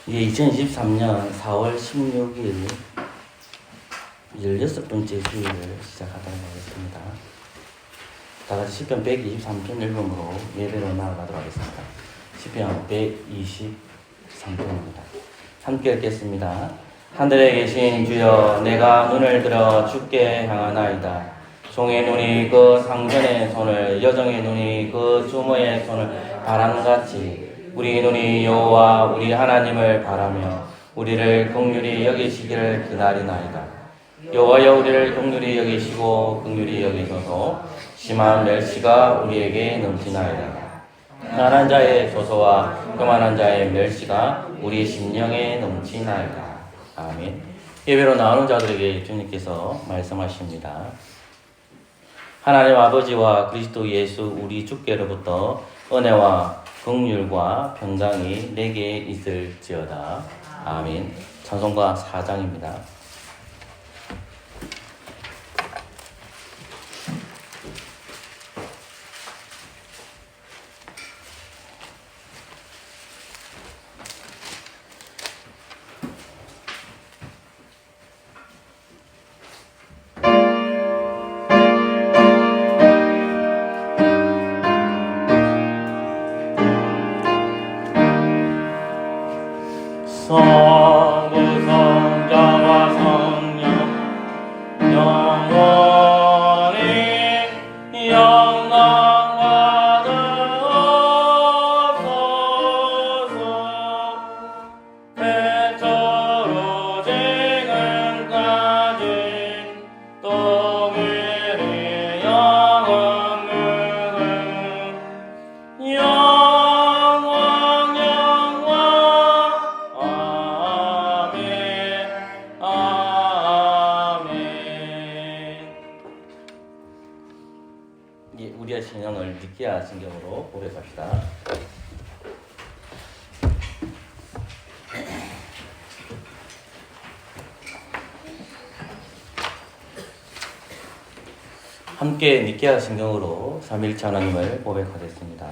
이게 2023년 4월 16일 16번째 주일을 시작하도록 하겠습니다. 다같이 시편 123편 읽음으로 예배로 나아가도록 하겠습니다. 시편 123편입니다. 함께 읽겠습니다. 하늘에 계신 주여, 내가 눈을 들어 주께 향하나이다. 종의 눈이 그 상전의 손을, 여정의 눈이 그 주모의 손을 바람같이 우리 눈이 여호와 우리 하나님을 바라며 우리를 긍휼히 여기시기를 기다리나이다. 여호와여, 우리를 긍휼히 여기시고 긍휼히 여기소서. 심한 멸시가 우리에게 넘치나이다. 가난한 자의 조소와 교만한 자의 멸시가 우리 심령에 넘치나이다. 아멘. 예배로 나오는 자들에게 주님께서 말씀하십니다. 하나님 아버지와 그리스도 예수 우리 주께로부터 은혜와 긍휼과 평강이 내게 있을지어다. 아멘. 찬송가 4장입니다. 성부 성자와 성령 영원히 영광 받으옵소서. 태초로 지금까지 동일히 영원무궁 우리의 신앙을 니케아 성경으로 고백합시다. 함께 니케아 성경으로 삼위일체 하나님을 고백하겠습니다.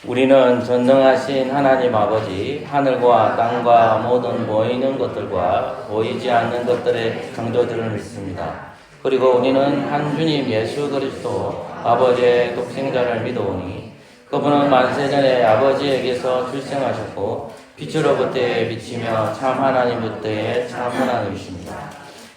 우리는 전능하신 하나님 아버지, 하늘과 땅과 모든 보이는 것들과 보이지 않는 것들의 창조주를 믿습니다. 그리고 우리는 한 주님 예수 그리스도 아버지의 독생자를 믿어오니 그분은 만세전에 아버지에게서 출생하셨고 빛으로부터의 빛이며 참 하나님부터의 참 하나님이십니다.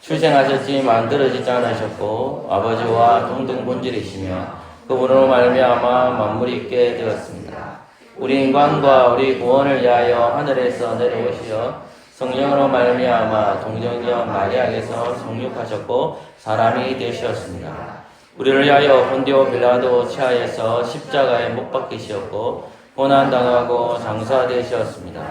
출생하셨지 만들어지지 않으셨고 아버지와 동등 본질이시며 그분으로 말미암아 만물이 있게 되었습니다. 우리 인간과 우리 구원을 위하여 하늘에서 내려오시어 성령으로 말미암아 동정녀 마리아에게서 성육하셨고 사람이 되셨습니다. 우리를 위하여 본디오 빌라도 치하에서 십자가에 못 박히셨고 고난당하고 장사되셨습니다.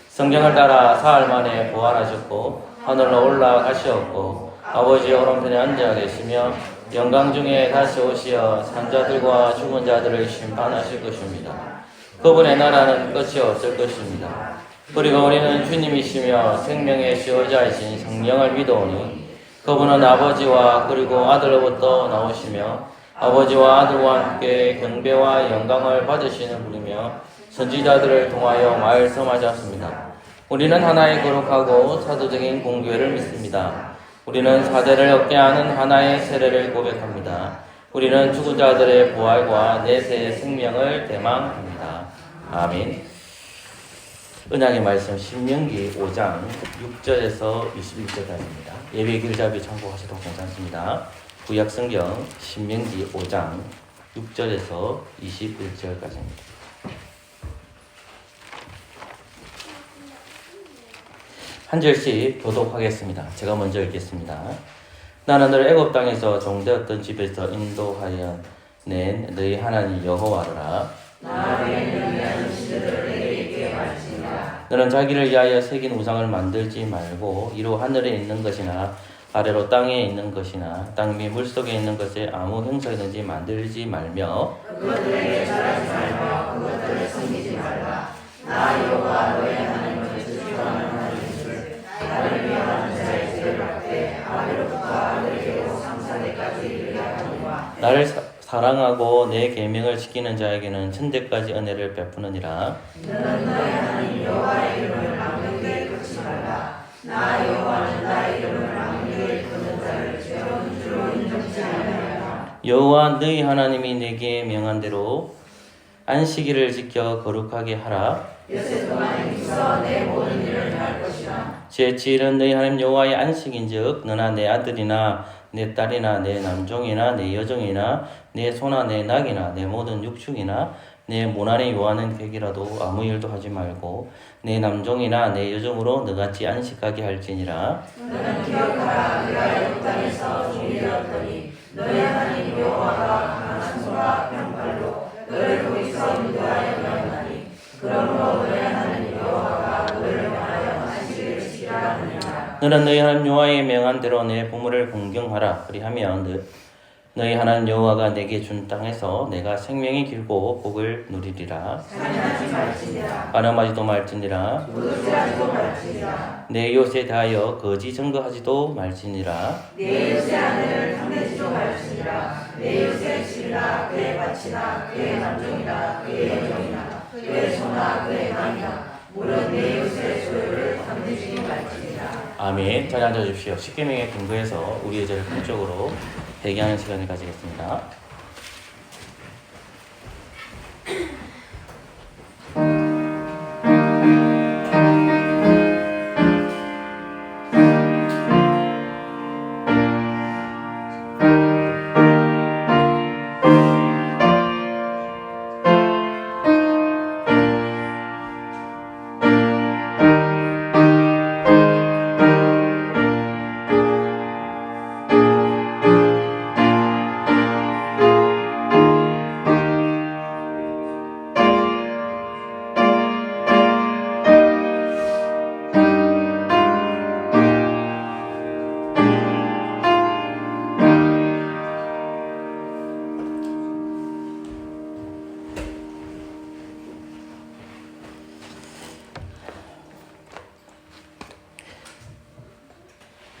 성경을 따라 사흘 만에 부활하셨고 하늘로 올라가셨고 아버지 오른편에 앉아 계시며 영광 중에 다시 오시어 산자들과 죽은 자들을 심판하실 것입니다. 그분의 나라는 끝이 없을 것입니다. 그리고 우리는 주님이시며 생명의 지도자이신 성령을 믿어오니 그분은 아버지와 그리고 아들로부터 나오시며 아버지와 아들과 함께 경배와 영광을 받으시는 분이며 선지자들을 통하여 말씀하셨습니다. 우리는 하나의 거룩하고 사도적인 공교회를 믿습니다. 우리는 사대를 얻게 하는 하나의 세례를 고백합니다. 우리는 죽은 자들의 부활과 내세의 생명을 대망합니다. 아멘. 은약의 말씀 신명기 5장 6절에서 21절까지입니다. 예배 길잡이 참고하셔도 괜찮습니다. 구약성경 신명기 5장 6절에서 21절까지입니다. 한 절씩 교독하겠습니다. 제가 먼저 읽겠습니다. 나는 너를 애굽 땅에서 종되었던 집에서 인도하여 낸 너희 하나님 여호와라. 너는 자기를 위하여 새긴 우상을 만들지 말고 이로 하늘에 있는 것이나 아래로 땅에 있는 것이나 땅 위 물속에 있는 것에 아무 형상이든지 만들지 말며 그것들에게 절하지 말며 그것들을 섬기지 말라. 나 여호와 너의 하나님은 주주하는 하나님인 줄 나를 위하는 자의 죄를 받되 아래로부터 아래로 상사대까지 이르게 하노라. 나를 사랑하고 내 계명을 지키는 자에게는 천대까지 은혜를 베푸느니라. 너는 너의 하나님 여호와의 이름을 여호와 너희 하나님이 내게 명한 대로 안식일을 지켜 거룩하게 하라. 엿새 동안에 있어 내 모든 일을 행할 것이라. 제7일은 너희 하나님 여호와의 안식인즉 너나 내 아들이나 내 딸이나 내 남종이나 내 여종이나 내 소나 내 낙이나 내 모든 육축이나 내 문 안에 요하는 객이라도 아무 일도 하지 말고 내 남종이나 내 여종으로 너같이 안식하게 할지니라. 너는 기억하라. 내가 애굽 땅에서 종이되었더니 너희 하나님 여호와가 강한 손과 병발로 너를 거기서 인도하여 내었나니 그러므로 너희 하나님 여호와가 너를 명하여 안식일을 지키라 하느니라. 너는 너희 하나님 여호와의 명한 대로 내 부모를 공경하라. 그리하면 너희 하나님 여호와가 내게 준 땅에서 내가 생명이 길고 복을 누리리라. 잔인하지 말지니라. 가늠하지도 말지니라. 도둑질하지도 말지니라. 내 이웃에 대하여 거짓 증거하지도 말지니라. 내 이웃의 아내를 탐내지도 말지니라. 내 이웃의 집이나 그의 밭이나 그의 남종이나 그의 여종이나 그의 소나 그의 남이나 물론 내 이웃의 소유를 탐내지 말지니라. 아멘. 자리 앉아주십시오. 십계명에 근거해서 우리의 죄를 공적으로 회개하는 시간을 가지겠습니다.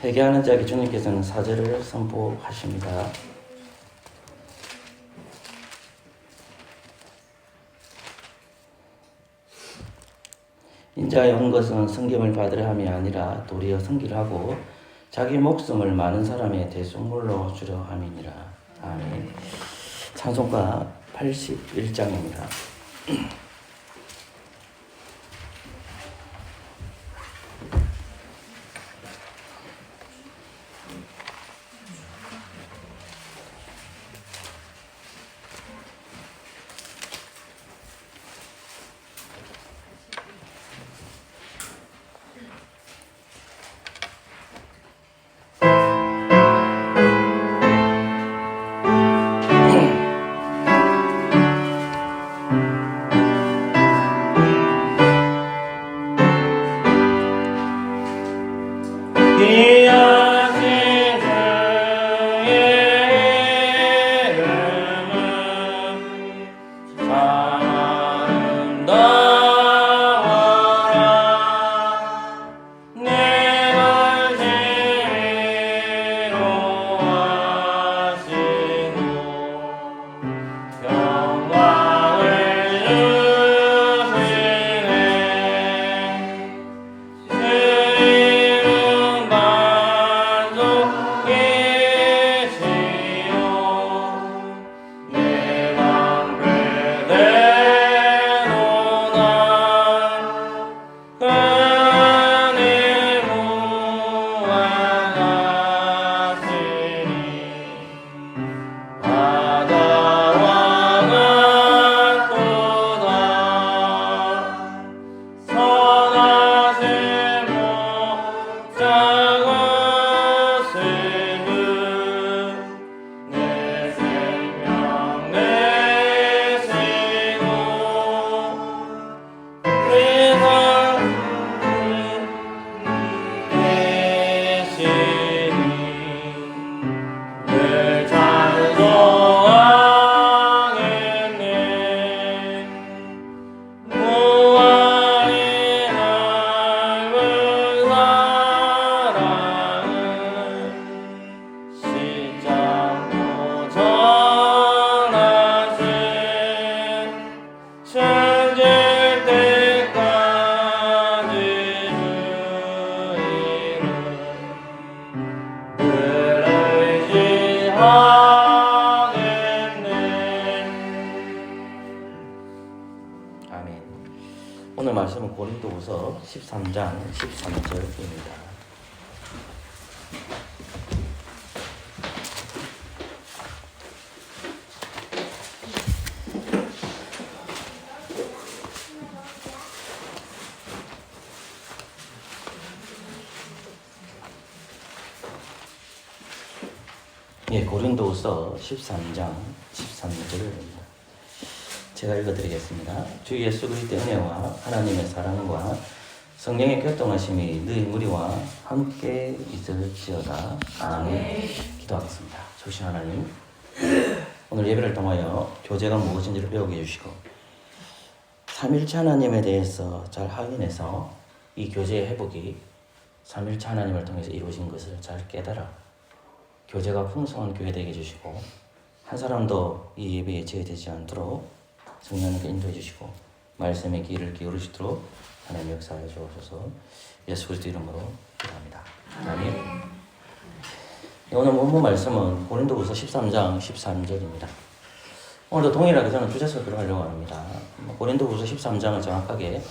회개하는 자에게 주님께서는 사죄를 선포하십니다. 인자에 온 것은 성경을 받으려 함이 아니라 도리어 성기를 하고 자기 목숨을 많은 사람의 대속물로 주려 함이니라. 아멘. 찬송가 81장입니다. 고린도후서 13장 13절입니다. 예, 고린도후서 13장 13절입니다. 제가 읽어드리겠습니다. 주 예수 그리스도의 은혜와 하나님의 사랑과 성령의 교통하심이 너희 무리와 함께 있을지어다. 아멘. 기도하겠습니다. 조신 하나님, 오늘 예배를 통하여 교제가 무엇인지를 배우게 해주시고 삼일체 하나님에 대해서 잘 확인해서 이 교제의 회복이 삼일체 하나님을 통해서 이루어진 것을 잘 깨달아 교제가 풍성한 교회 되게 해주시고 한 사람도 이 예배에 제외되지 않도록 성령님께 인도해 주시고 말씀의 귀를 기울이시도록 하나님 역사해 주옵소서. 예수 그리스도 이름으로 기도합니다. 아멘. 오늘 본문 말씀은 고린도후서 13장 13절입니다. 오늘도 동일하게 저는 주제 설교를 하려고 합니다. 고린도후서 13장을 정확하게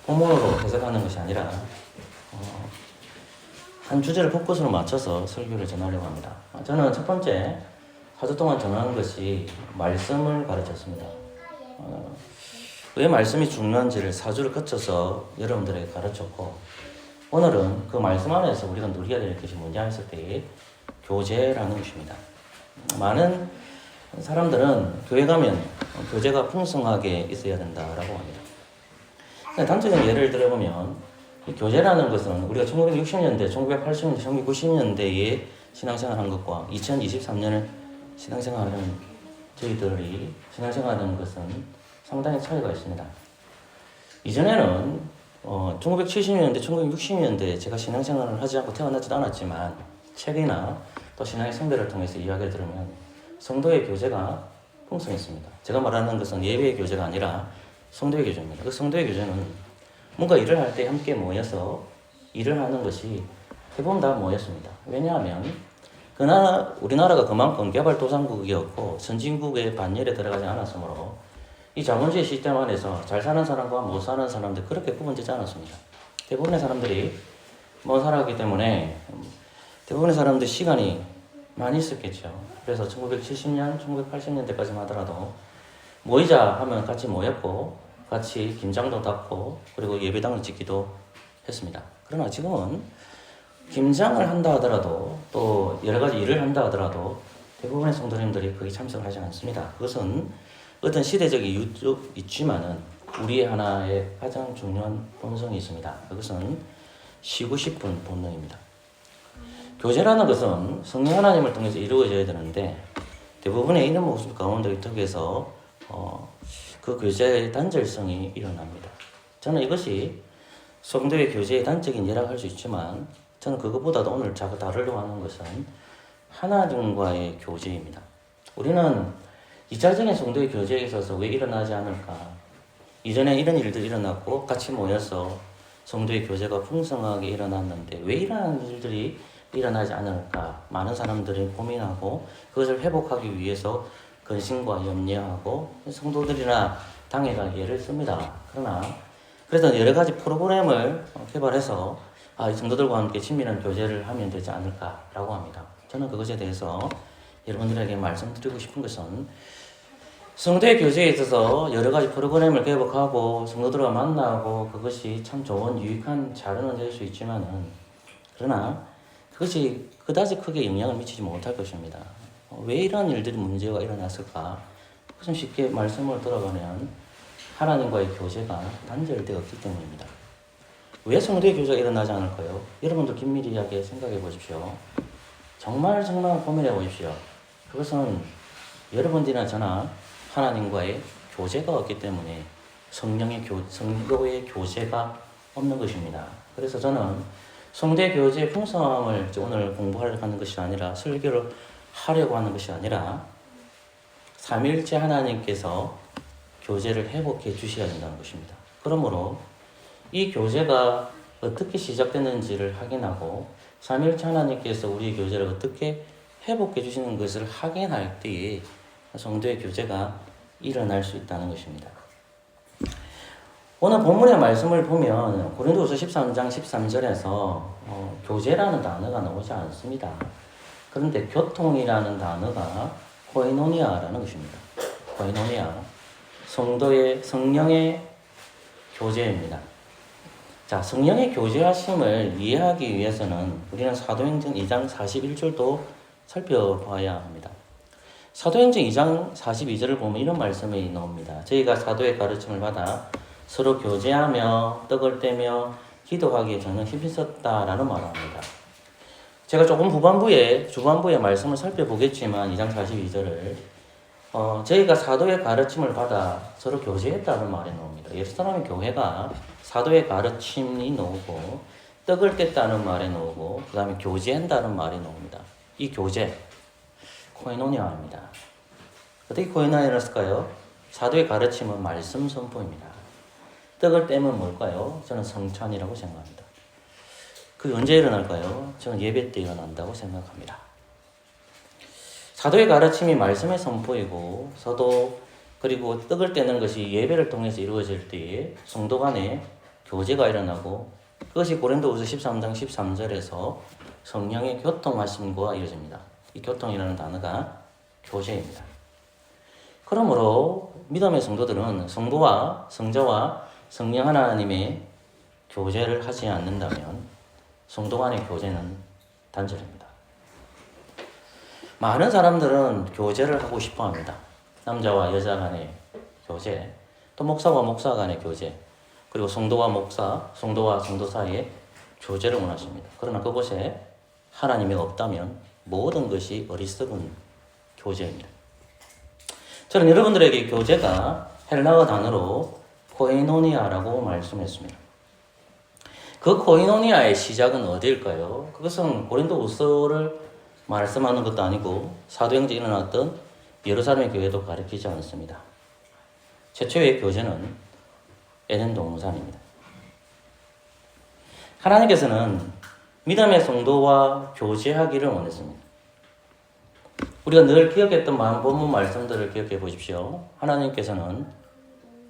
본문으로 해석하는 것이 아니라 한 주제를 포커스로 맞춰서 설교를 전하려고 합니다. 저는 첫 번째 4주 동안 전하는 것이 말씀을 가르쳤습니다. 왜 말씀이 중요한지를 4주를 거쳐서 여러분들에게 가르쳤고 오늘은 그 말씀 안에서 우리가 누려야 될 것이 뭐냐 했을 때 교제라는 것입니다. 많은 사람들은 교회 가면 교제가 풍성하게 있어야 된다라고 합니다. 단적인 예를 들어보면 이 교제라는 것은 우리가 1960년대, 1980년대, 1990년대에 신앙생활한 것과 2023년에 신앙생활하는 저희들이 신앙생활하는 것은 상당히 차이가 있습니다. 이전에는 1970년대, 1960년대 제가 신앙생활을 하지 않고 태어나지도 않았지만 책이나 또 신앙의 성대를 통해서 이야기를 들으면 성도의 교제가 풍성했습니다. 제가 말하는 것은 예배의 교제가 아니라 성도의 교제입니다. 그 성도의 교제는 뭔가 일을 할 때 함께 모여서 일을 하는 것이 대부분 다 모였습니다. 왜냐하면 우리나라가 그만큼 개발도상국이었고 선진국의 반열에 들어가지 않았으므로 이 자본주의 시스템 안에서 잘 사는 사람과 못 사는 사람들 그렇게 구분되지 않았습니다. 대부분의 사람들이 살았기 때문에 대부분의 사람들 시간이 많이 있었겠죠. 그래서 1970년, 1980년대까지만 하더라도 모이자 하면 같이 모였고 같이 김장도 닦고 그리고 예배당을 짓기도 했습니다. 그러나 지금은 김장을 한다 하더라도 또 여러 가지 일을 한다 하더라도 대부분의 성도님들이 거기 참석을 하지 않습니다. 그것은 어떤 시대적인 이유도 있지만은 우리의 하나의 가장 중요한 본성이 있습니다. 그것은 쉬고 싶은 본능입니다. 교제라는 것은 성령 하나님을 통해서 이루어져야 되는데 대부분의 이런 모습 가운데 속에서 그 교제의 단절성이 일어납니다. 저는 이것이 성도의 교제의 단적인 예라고 할 수 있지만 저는 그것보다도 오늘 자꾸 다루려고 하는 것은 하나님과의 교제입니다. 우리는 2차적인 성도의 교제에 있어서 왜 일어나지 않을까? 이전에 이런 일들이 일어났고 같이 모여서 성도의 교제가 풍성하게 일어났는데 왜 이러한 일들이 일어나지 않을까? 많은 사람들이 고민하고 그것을 회복하기 위해서 근심과 염려하고 성도들이나 당회가 예를 씁니다. 그래서 여러 가지 프로그램을 개발해서 이 성도들과 함께 친밀한 교제를 하면 되지 않을까라고 합니다. 저는 그것에 대해서 여러분들에게 말씀드리고 싶은 것은 성도의 교제에 있어서 여러 가지 프로그램을 개발하고 성도들과 만나고 그것이 참 좋은 유익한 자료는 될 수 있지만은 그러나 그것이 그다지 크게 영향을 미치지 못할 것입니다. 왜 이러한 일들이 문제가 일어났을까? 그것은 쉽게 말씀을 들어가면 하나님과의 교제가 단절되었기 때문입니다. 왜 성도의 교제가 일어나지 않을까요? 여러분들 긴밀하게 생각해 보십시오. 정말 고민해 보십시오. 그것은 여러분들이나 저나 하나님과의 교제가 없기 때문에 성도의 교제가 없는 것입니다. 그래서 저는 성도의 교제의 풍성함을 오늘 공부하려고 하는 것이 아니라 설교를 하려고 하는 것이 아니라 삼일째 하나님께서 교제를 회복해 주셔야 된다는 것입니다. 그러므로 이 교제가 어떻게 시작됐는지를 확인하고 삼일째 하나님께서 우리의 교제를 어떻게 회복해 주시는 것을 확인할 때에 성도의 교제가 일어날 수 있다는 것입니다. 오늘 본문의 말씀을 보면 고린도후서 13장 13절에서 교제라는 단어가 나오지 않습니다. 그런데 교통이라는 단어가 코이노니아라는 것입니다. 코이노니아, 성도의 성령의 교제입니다. 자, 성령의 교제하심을 이해하기 위해서는 우리는 사도행전 2장 41절도 살펴봐야 합니다. 사도행전 2장 42절을 보면 이런 말씀이 나옵니다. 저희가 사도의 가르침을 받아 서로 교제하며 떡을 떼며 기도하기에 저는 힘썼다라는 말을 합니다. 제가 조금 주반부에 말씀을 살펴보겠지만 2장 42절을 저희가 사도의 가르침을 받아 서로 교제했다는 말이 나옵니다. 예루살렘의 교회가 사도의 가르침이 나오고 떡을 뗐다는 말이 나오고 그 다음에 교제한다는 말이 나옵니다. 이 교제, 코이노니아입니다. 어떻게 코이노니아를 쓸까요? 사도의 가르침은 말씀 선포입니다. 떡을 떼면 뭘까요? 저는 성찬이라고 생각합니다. 그게 언제 일어날까요? 저는 예배 때 일어난다고 생각합니다. 사도의 가르침이 말씀의 선포이고 그리고 떡을 떼는 것이 예배를 통해서 이루어질 때에 성도 간에 교제가 일어나고 그것이 고린도후서 13장 13절에서 성령의 교통하심과 이어집니다. 이 교통이라는 단어가 교제입니다. 그러므로 믿음의 성도들은 성자와 성령 하나님의 교제를 하지 않는다면 성도 간의 교제는 단절입니다. 많은 사람들은 교제를 하고 싶어 합니다. 남자와 여자 간의 교제, 또 목사와 목사 간의 교제, 그리고 성도와 성도 사이에 교제를 원하십니다. 그러나 그곳에 하나님이 없다면 모든 것이 어리석은 교제입니다. 저는 여러분들에게 교제가 헬라어 단어로 코이노니아라고 말씀했습니다. 그 코이노니아의 시작은 어디일까요? 그것은 고린도후서를 말씀하는 것도 아니고 사도행전에 일어났던 예루살렘의 교회도 가리키지 않습니다. 최초의 교제는 에덴 동산입니다. 하나님께서는 믿음의 성도와 교제하기를 원했습니다. 우리가 늘 기억했던 본문 말씀들을 기억해 보십시오. 하나님께서는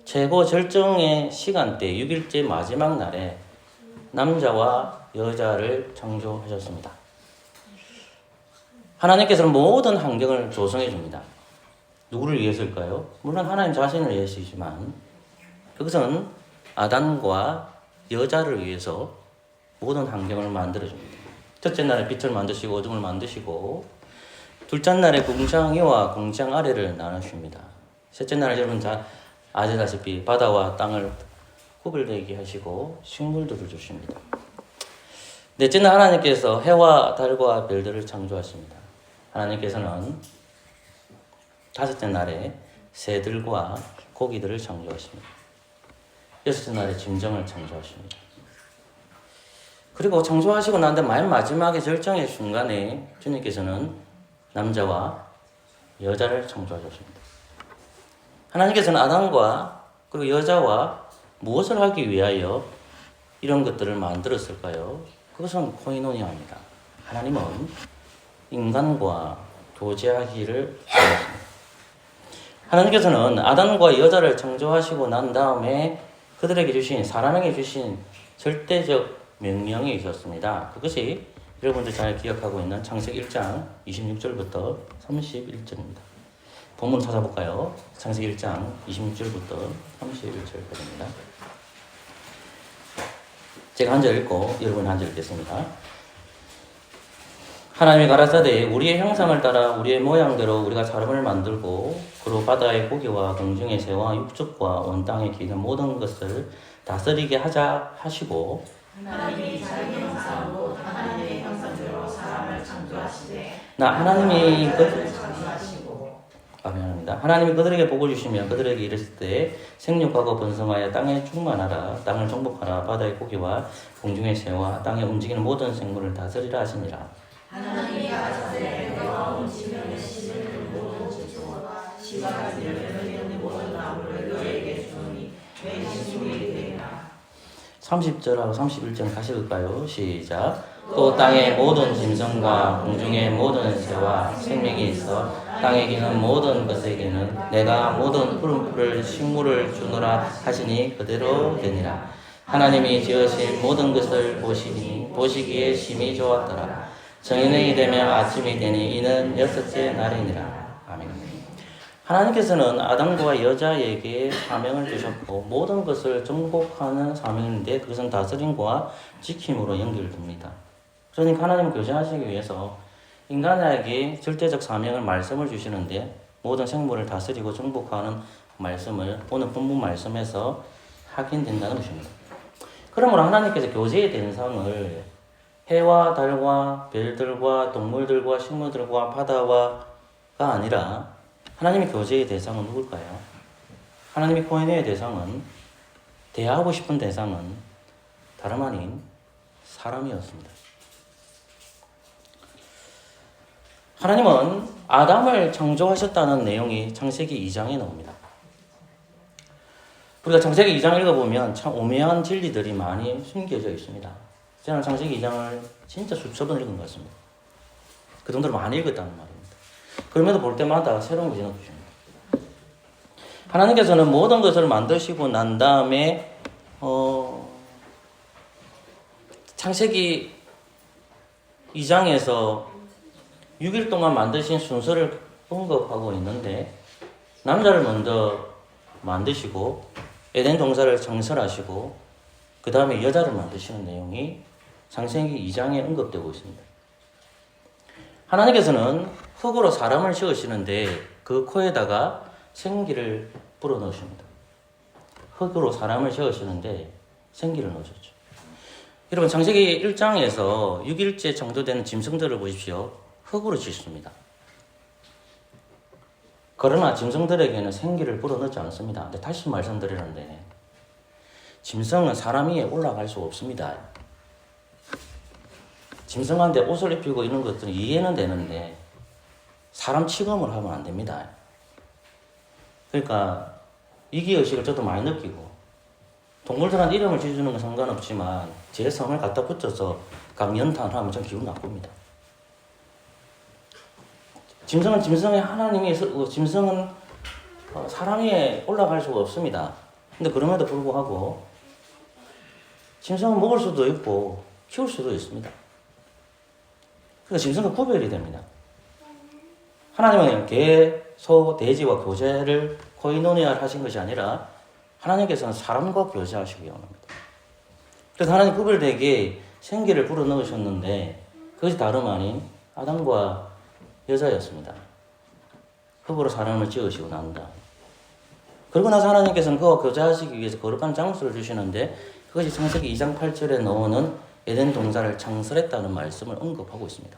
최고 절정의 시간대 6일째 마지막 날에 남자와 여자를 창조하셨습니다. 하나님께서는 모든 환경을 조성해 줍니다. 누구를 위해서일까요? 물론 하나님 자신을 위해서이지만 그것은 아담과 여자를 위해서 모든 환경을 만들어 줍니다. 첫째 날에 빛을 만드시고 어둠을 만드시고 둘째 날에 궁창 위와 궁창 아래를 나누십니다. 셋째 날에 여러분 아시다시피 바다와 땅을 구별되게 하시고 식물들을 주십니다. 넷째 날 하나님께서 해와 달과 별들을 창조하십니다. 하나님께서는 다섯째 날에 새들과 고기들을 창조하십니다. 여섯째 날에 짐승을 창조하십니다. 그리고 창조하시고 난 다음에 맨 마지막에 절정의 순간에 주님께서는 남자와 여자를 창조하셨습니다. 하나님께서는 아담과 그리고 여자와 무엇을 하기 위하여 이런 것들을 만들었을까요? 그것은 코이노니아입니다. 하나님은 인간과 교제하기를 원하십니다. 하나님께서는 아담과 여자를 창조하시고 난 다음에 그들에게 주신 사람에게 주신 절대적 명령이 있었습니다. 그것이 여러분들 잘 기억하고 있는 창세기 1장 26절부터 31절입니다. 본문 찾아볼까요? 창세기 1장 26절부터 31절까지입니다. 제가 한 절 읽고 여러분 한 절 읽겠습니다. 하나님이 가라사대 우리의 형상을 따라 우리의 모양대로 우리가 사람을 만들고 그로 바다의 고기와 공중의 새와 육축과 온 땅에 기는 모든 것을 다스리게 하자 하시고 하나님이 자기 형상으로 하나님의 형상대로 사람을 창조하시되 하나님이 창조하시고 미안합니다. 하나님이 그들에게 복을 주시며 그들에게 이르실 때 생육하고 번성하여 땅에 충만하라 땅을 정복하라 바다의 고기와 공중의 새와 땅에 움직이는 모든 생물을 다스리라 하시니라. 하나님이 가라사대 너와 움직이는 씨를 모든 지초와 씨가 열매 있는 모든 나무를 너에게 주노니 내 식물이 되리라. 30절하고 31절 같이 읽을까요? 시작. 또 땅의 모든 짐승과 공중의 모든 새와 생명이 있어 땅에 기는 모든 것에게는 내가 모든 푸른 풀을 식물을 주노라 하시니 그대로 되니라. 하나님이 지으신 모든 것을 보시니 보시기에 심히 좋았더라. 정인이 되며 아침이 되니 이는 여섯째 날이니라. 아멘. 하나님께서는 아담과 여자에게 사명을 주셨고 모든 것을 정복하는 사명인데 그것은 다스림과 지킴으로 연결됩니다. 그러니까 하나님은 교제하시기 위해서 인간에게 절대적 사명을 말씀을 주시는데 모든 생물을 다스리고 정복하는 말씀을 오늘 본문 말씀에서 확인된다는 것입니다. 그러므로 하나님께서 교제의 대상을 해와 달과 별들과 동물들과 식물들과 바다와가 아니라 하나님의 교제의 대상은 누굴까요? 하나님의 코인의 대상은 대하고 싶은 대상은 다름 아닌 사람이었습니다. 하나님은 아담을 창조하셨다는 내용이 창세기 2장에 나옵니다. 우리가 창세기 2장 읽어보면 참 오묘한 진리들이 많이 숨겨져 있습니다. 저는 창세기 2장을 진짜 수천 번 읽은 것 같습니다. 그 정도로 많이 읽었다는 말입니다. 그럼에도 볼 때마다 새로운 것이 느껴집니다. 하나님께서는 모든 것을 만드시고 난 다음에 창세기 2장에서 6일 동안 만드신 순서를 언급하고 있는데 남자를 먼저 만드시고 에덴 동산을 창설하시고 그 다음에 여자를 만드시는 내용이 창세기 2장에 언급되고 있습니다. 하나님께서는 흙으로 사람을 지으시는데 그 코에다가 생기를 불어넣으십니다. 흙으로 사람을 지으시는데 생기를 넣으셨죠. 여러분 창세기 1장에서 6일째 정도 되는 짐승들을 보십시오. 흙으로 짓습니다. 그러나 짐승들에게는 생기를 불어넣지 않습니다. 근데 다시 말씀드리는데 짐승은 사람 위에 올라갈 수 없습니다. 짐승한테 옷을 입히고 이런 것들은 이해는 되는데 사람 취급을 하면 안 됩니다. 그러니까 이기의식을 저도 많이 느끼고 동물들한테 이름을 지어주는 건 상관없지만 제 성을 갖다 붙여서 강연탄하면 전 기분 나쁩니다. 짐승은 짐승의 하나님이 짐승은 사람 위에 올라갈 수가 없습니다. 근데 그럼에도 불구하고 짐승은 먹을 수도 있고 키울 수도 있습니다. 그러니까 짐승과 구별이 됩니다. 하나님은 개, 소, 돼지와 교제를 코이노니아를 하신 것이 아니라 하나님께서는 사람과 교제하시기 원합니다. 그래서 하나님 구별되게 생기를 불어넣으셨는데 그것이 다름 아닌 아담과 여자였습니다. 흙으로 사람을 지으시고 난다. 그러고 나서 하나님께서는 그와 교제하시기 위해서 거룩한 장소를 주시는데 그것이 창세기 2장 8절에 나오는 에덴 동산을 창설했다는 말씀을 언급하고 있습니다.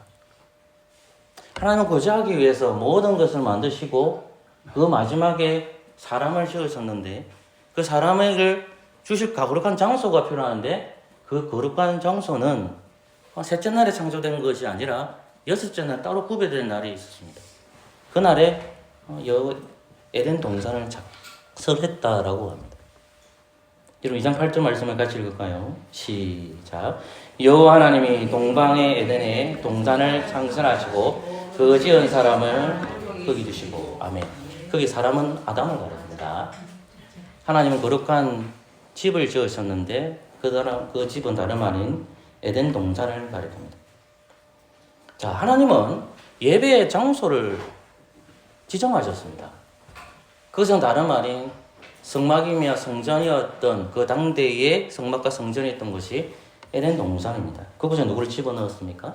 하나님은 교제하기 위해서 모든 것을 만드시고 그 마지막에 사람을 지으셨는데 그 사람에게 주실 거룩한 장소가 필요한데 그 거룩한 장소는 셋째 날에 창조된 것이 아니라 여섯째 날 따로 구별된 날이 있었습니다. 그날에 에덴 동산을 창설했다라고 합니다. 여러분 2장 8절 말씀을 같이 읽을까요? 시작. 여호와 하나님이 동방의 에덴에 동산을 창설하시고 그 지은 사람을 거기 두시고 아멘. 거기 사람은 아담을 가르칩니다. 하나님은 거룩한 집을 지으셨는데 그 집은 다름 아닌 에덴 동산을 가리킵니다. 자, 하나님은 예배의 장소를 지정하셨습니다. 그것은 다름 아닌 성막이며 성전이었던 그 당대의 성막과 성전이었던 것이 에덴 동산입니다. 그곳에 누구를 집어넣었습니까?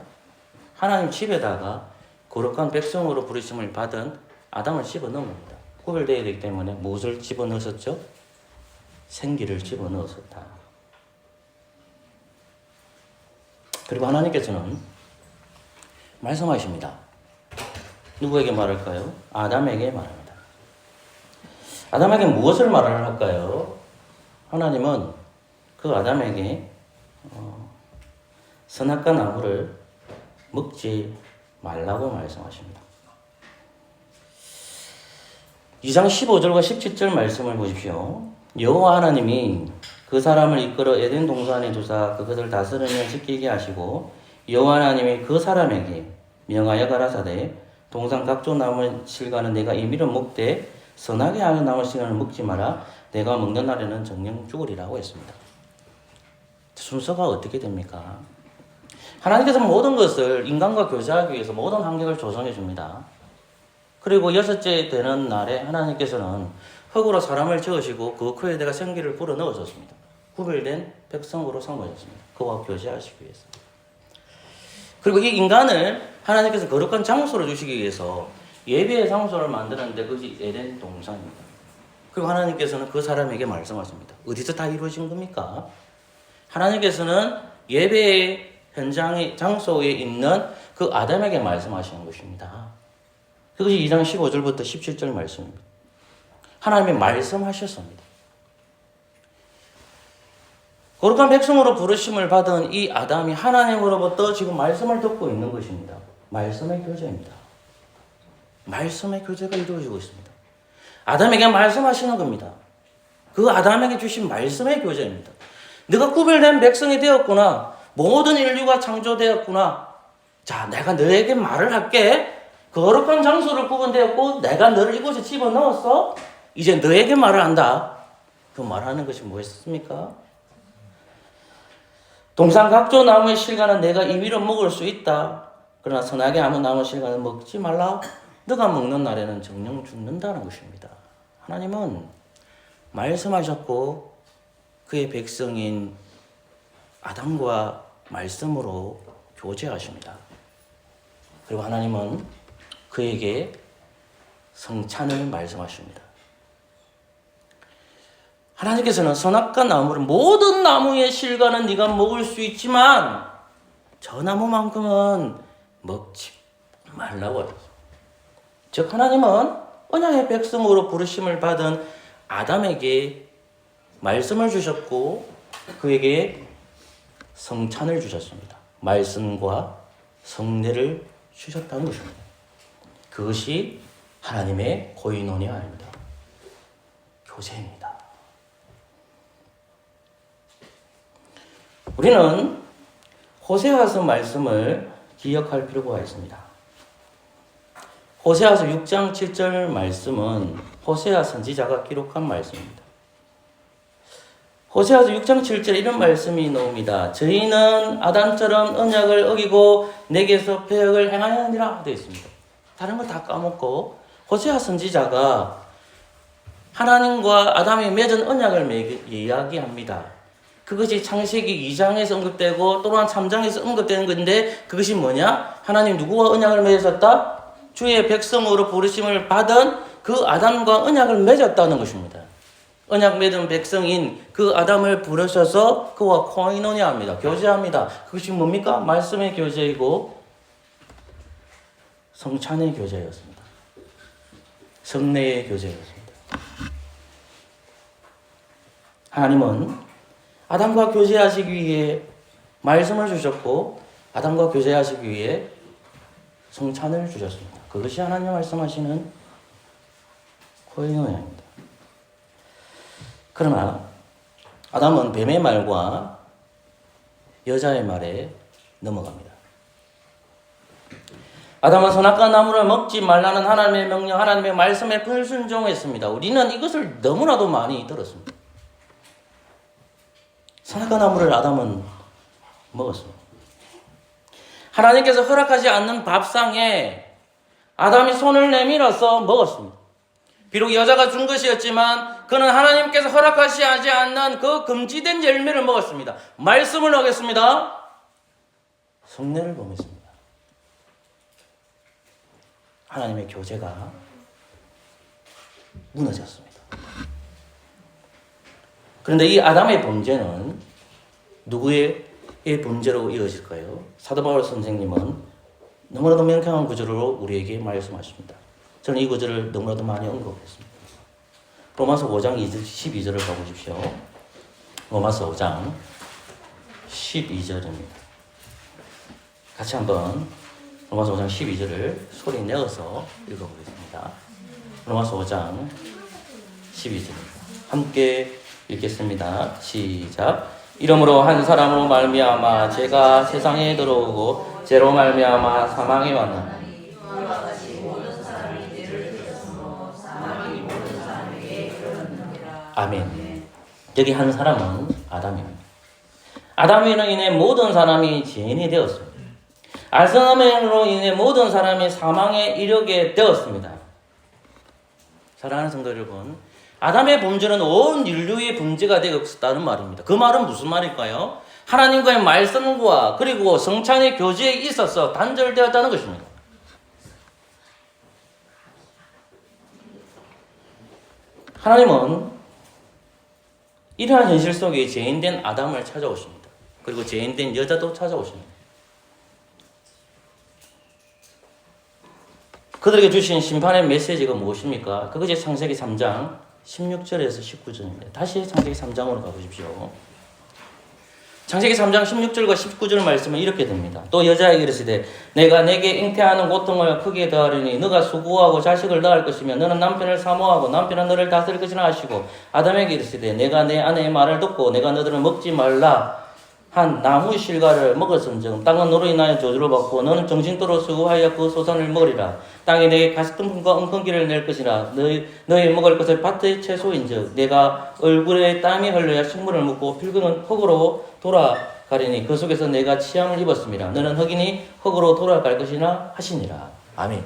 하나님 집에다가 거룩한 백성으로 부르심을 받은 아담을 집어넣은 겁니다. 구별되어야 되기 때문에 무엇을 집어넣었었죠? 생기를 집어넣었었다. 그리고 하나님께서는 말씀하십니다. 누구에게 말할까요? 아담에게 말합니다. 아담에게 무엇을 말을 할까요? 하나님은 그 아담에게 선악과 나무를 먹지 말라고 말씀하십니다. 2장 15절과 17절 말씀을 보십시오. 여호와 하나님이 그 사람을 이끌어 에덴 동산에 두사 그것을 다스리며 지키게 하시고 여호와 하나님이 그 사람에게 명하여 가라사대 동산 각종 나무 실과는 내가 임의로 먹되 선하게 하는 나무 실과는 먹지 마라. 내가 먹는 날에는 정령 죽으리라고 했습니다. 순서가 어떻게 됩니까? 하나님께서 모든 것을 인간과 교제하기 위해서 모든 환경을 조성해 줍니다. 그리고 여섯째 되는 날에 하나님께서는 흙으로 사람을 지으시고 그 코에다가 생기를 불어 넣으셨습니다. 구별된 백성으로 삼으셨습니다. 그와 교제하시기 위해서. 그리고 이 인간을 하나님께서 거룩한 장소를 주시기 위해서 예배의 장소를 만드는데 그것이 에덴 동산입니다. 그리고 하나님께서는 그 사람에게 말씀하십니다. 어디서 다 이루어진 겁니까? 하나님께서는 예배의 현장의 장소에 있는 그 아담에게 말씀하시는 것입니다. 그것이 2장 15절부터 17절 말씀입니다. 하나님이 말씀하셨습니다. 거룩한 백성으로 부르심을 받은 이 아담이 하나님으로부터 지금 말씀을 듣고 있는 것입니다. 말씀의 교제입니다. 말씀의 교제가 이루어지고 있습니다. 아담에게 말씀하시는 겁니다. 그 아담에게 주신 말씀의 교제입니다. 네가 구별된 백성이 되었구나. 모든 인류가 창조되었구나. 자, 내가 너에게 말을 할게. 거룩한 장소를 구분되었고 내가 너를 이곳에 집어넣었어. 이제 너에게 말을 한다. 그 말하는 것이 뭐였습니까? 동산 각종 나무의 실과는 내가 임의로 먹을 수 있다. 그러나 선하게 아무 나무 실과는 먹지 말라. 너가 먹는 날에는 정령 죽는다는 것입니다. 하나님은 말씀하셨고 그의 백성인 아담과 말씀으로 교제하십니다. 그리고 하나님은 그에게 성찬을 말씀하십니다. 하나님께서는 선악과 나무를 모든 나무의 실과는 네가 먹을 수 있지만 저 나무만큼은 먹지 말라고 하셨습니다. 즉 하나님은 언약의 백성으로 부르심을 받은 아담에게 말씀을 주셨고 그에게 성찬을 주셨습니다. 말씀과 성례를 주셨다는 것입니다. 그것이 하나님의 코이노니아입니다. 교제입니다. 우리는 호세아서 말씀을 기억할 필요가 있습니다. 호세아서 6장 7절 말씀은 호세아 선지자가 기록한 말씀입니다. 호세아서 6장 7절에 이런 말씀이 나옵니다. 저희는 아담처럼 언약을 어기고 내게서 패역을 행하였느니라 되어 있습니다. 다른 거 다 까먹고 호세아 선지자가 하나님과 아담이 맺은 언약을 이야기합니다. 그것이 창세기 2장에서 언급되고 또한 3장에서 언급되는 건데 그것이 뭐냐? 하나님 누구와 언약을 맺었다? 주의 백성으로 부르심을 받은 그 아담과 언약을 맺었다는 것입니다. 언약 맺은 백성인 그 아담을 부르셔서 그와 코이노니아합니다. 교제합니다. 그것이 뭡니까? 말씀의 교제이고 성찬의 교제였습니다. 성례의 교제였습니다. 하나님은 아담과 교제하시기 위해 말씀을 주셨고 아담과 교제하시기 위해 성찬을 주셨습니다. 그것이 하나님 말씀하시는 코이노니아입니다. 그러나 아담은 뱀의 말과 여자의 말에 넘어갑니다. 아담은 선악과 나무를 먹지 말라는 하나님의 명령, 하나님의 말씀에 불순종했습니다. 우리는 이것을 너무나도 많이 들었습니다. 선악과 나무를 아담은 먹었습니다. 하나님께서 허락하지 않는 밥상에 아담이 손을 내밀어서 먹었습니다. 비록 여자가 준 것이었지만 그는 하나님께서 허락하지 않는 그 금지된 열매를 먹었습니다. 말씀을 어겼습니다. 성례를 범했습니다. 하나님의 교제가 무너졌습니다. 그런데 이 아담의 범죄는 누구의 범죄로 이어질까요? 사도 바울 선생님은 너무나도 명쾌한 구절로 우리에게 말씀하십니다. 저는 이 구절을 너무나도 많이 언급했습니다. 로마서 5장 12절을 봐보십시오. 로마서 5장 12절입니다. 같이 한번 로마서 5장 12절을 소리 내어서 읽어보겠습니다. 로마서 5장 12절입니다. 함께 읽겠습니다. 시작. 이러므로 한 사람으로 말미암아 죄가 세상에 들어오고 죄로 말미암아 사망이 왔나니 이와 같이 모든 사람이 죄를 지었으므로 사망이 모든 사람에게 이르렀느니라. 아멘. 여기 한 사람은 아담입니다. 아담으로 인해 모든 사람이 죄인이 되었습니다. 아담으로 인해 모든 사람이 사망에 이르게 되었습니다. 사랑하는 성도 여러분, 아담의 범죄는 온 인류의 범죄가 되었다는 말입니다. 그 말은 무슨 말일까요? 하나님과의 말씀과 그리고 성찬의 교제에 있어서 단절되었다는 것입니다. 하나님은 이러한 현실 속에 죄인된 아담을 찾아오십니다. 그리고 죄인된 여자도 찾아오십니다. 그들에게 주신 심판의 메시지가 무엇입니까? 그것이 창세기 3장 16절에서 19절입니다. 다시 창세기 3장으로 가보십시오. 창세기 3장 16절과 19절 말씀은 이렇게 됩니다. 또 여자에게 이르시되 내가 내게 잉태하는 고통을 크게 더하리니 너가 수고하고 자식을 낳을 것이며 너는 남편을 사모하고 남편은 너를 다스릴 것이라 하시고 아담에게 이르시되 내가 내 아내의 말을 듣고 내가 너들을 먹지 말라 한 나무 실과를 먹었은즉 땅은 너로 인하여 저주를 받고 너는 정신토록 수고하여 그 소산을 먹으리라. 땅이 내게 가시덤불과 엉겅기를 낼 것이라. 너희 먹을 것을 밭의 채소인즉 내가 얼굴에 땀이 흘러야 식물을 먹고 필그는 흙으로 돌아가리니 그 속에서 내가 치함을 입었습니다. 너는 흙이니 흙으로 돌아갈 것이나 하시니라. 아멘.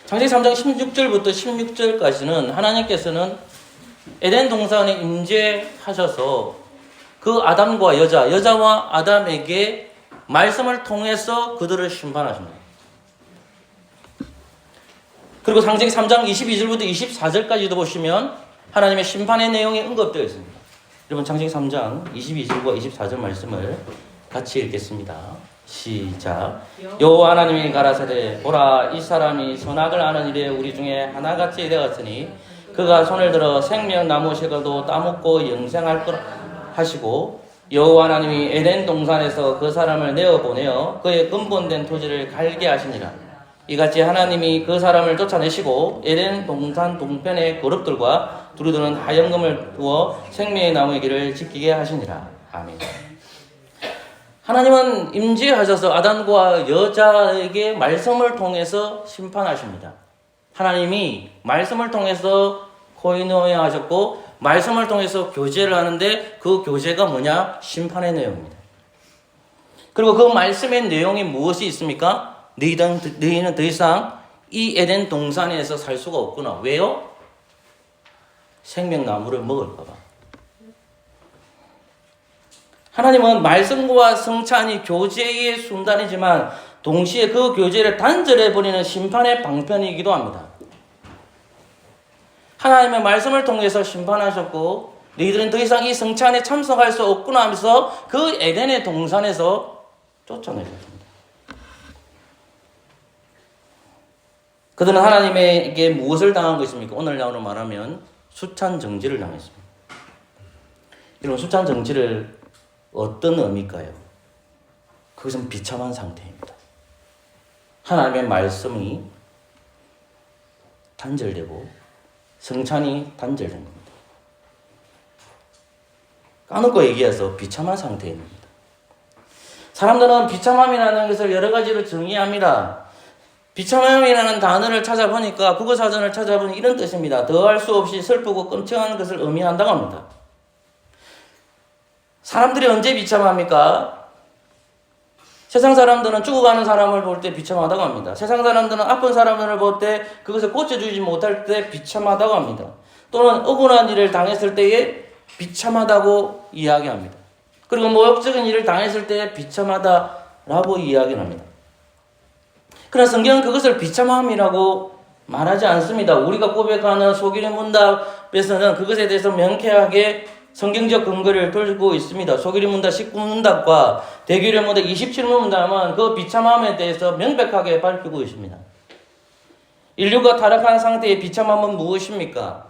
창세기 3장 16절부터 16절까지는 하나님께서는 에덴 동산에 임재하셔서 그 아담과 여자와 아담에게 말씀을 통해서 그들을 심판하십니다. 그리고 창세기 3장 22절부터 24절까지도 보시면 하나님의 심판의 내용이 언급되어 있습니다. 여러분 창세기 3장 22절과 24절 말씀을 같이 읽겠습니다. 시작. 여호와 하나님이 가라사대 보라 이 사람이 선악을 아는 일에 우리 중에 하나같이 되었으니 그가 손을 들어 생명나무 실과도 따먹고 영생할 거라 하시고 여호와 하나님이 에덴 동산에서 그 사람을 내어보내어 그의 근본된 토지를 갈게 하시니라. 이같이 하나님이 그 사람을 쫓아내시고 에덴 동산 동편의 거룩들과 두루두는 하영금을 두어 생명의 나무의 길을 지키게 하시니라. 아멘. 하나님은 임재하셔서 아담과 여자에게 말씀을 통해서 심판하십니다. 하나님이 말씀을 통해서 코이노에 하셨고 말씀을 통해서 교제를 하는데 그 교제가 뭐냐? 심판의 내용입니다. 그리고 그 말씀의 내용이 무엇이 있습니까? 너희는 더 이상 이 에덴 동산에서 살 수가 없구나. 왜요? 생명나무를 먹을까 봐. 하나님은 말씀과 성찬이 교제의 순간이지만 동시에 그 교제를 단절해버리는 심판의 방편이기도 합니다. 하나님의 말씀을 통해서 심판하셨고 너희들은 더 이상 이 성찬에 참석할 수 없구나 하면서 그 에덴의 동산에서 쫓아내셨습니다. 그들은 하나님에게 무엇을 당한 것입니까? 오늘날로 말하면 수찬정지를 당했습니다. 이런 수찬정지를 어떤 의미일까요? 그것은 비참한 상태입니다. 하나님의 말씀이 단절되고 성찬이 단절된 겁니다. 까놓고 얘기해서 비참한 상태입니다. 사람들은 비참함이라는 것을 여러 가지로 정의합니다. 비참함이라는 단어를 찾아보니까 국어사전을 찾아보니 이런 뜻입니다. 더할 수 없이 슬프고 끔찍한 것을 의미한다고 합니다. 사람들이 언제 비참합니까? 세상 사람들은 죽어가는 사람을 볼 때 비참하다고 합니다. 세상 사람들은 아픈 사람을 볼 때 그것을 고쳐주지 못할 때 비참하다고 합니다. 또는 억울한 일을 당했을 때에 비참하다고 이야기합니다. 그리고 모욕적인 일을 당했을 때에 비참하다라고 이야기합니다. 그러나 성경은 그것을 비참함이라고 말하지 않습니다. 우리가 고백하는 소기의 문답에서는 그것에 대해서 명쾌하게 성경적 근거를 들고 있습니다. 소기의 문답 19문답과 대규의 문답 27문답은 그 비참함에 대해서 명백하게 밝히고 있습니다. 인류가 타락한 상태의 비참함은 무엇입니까?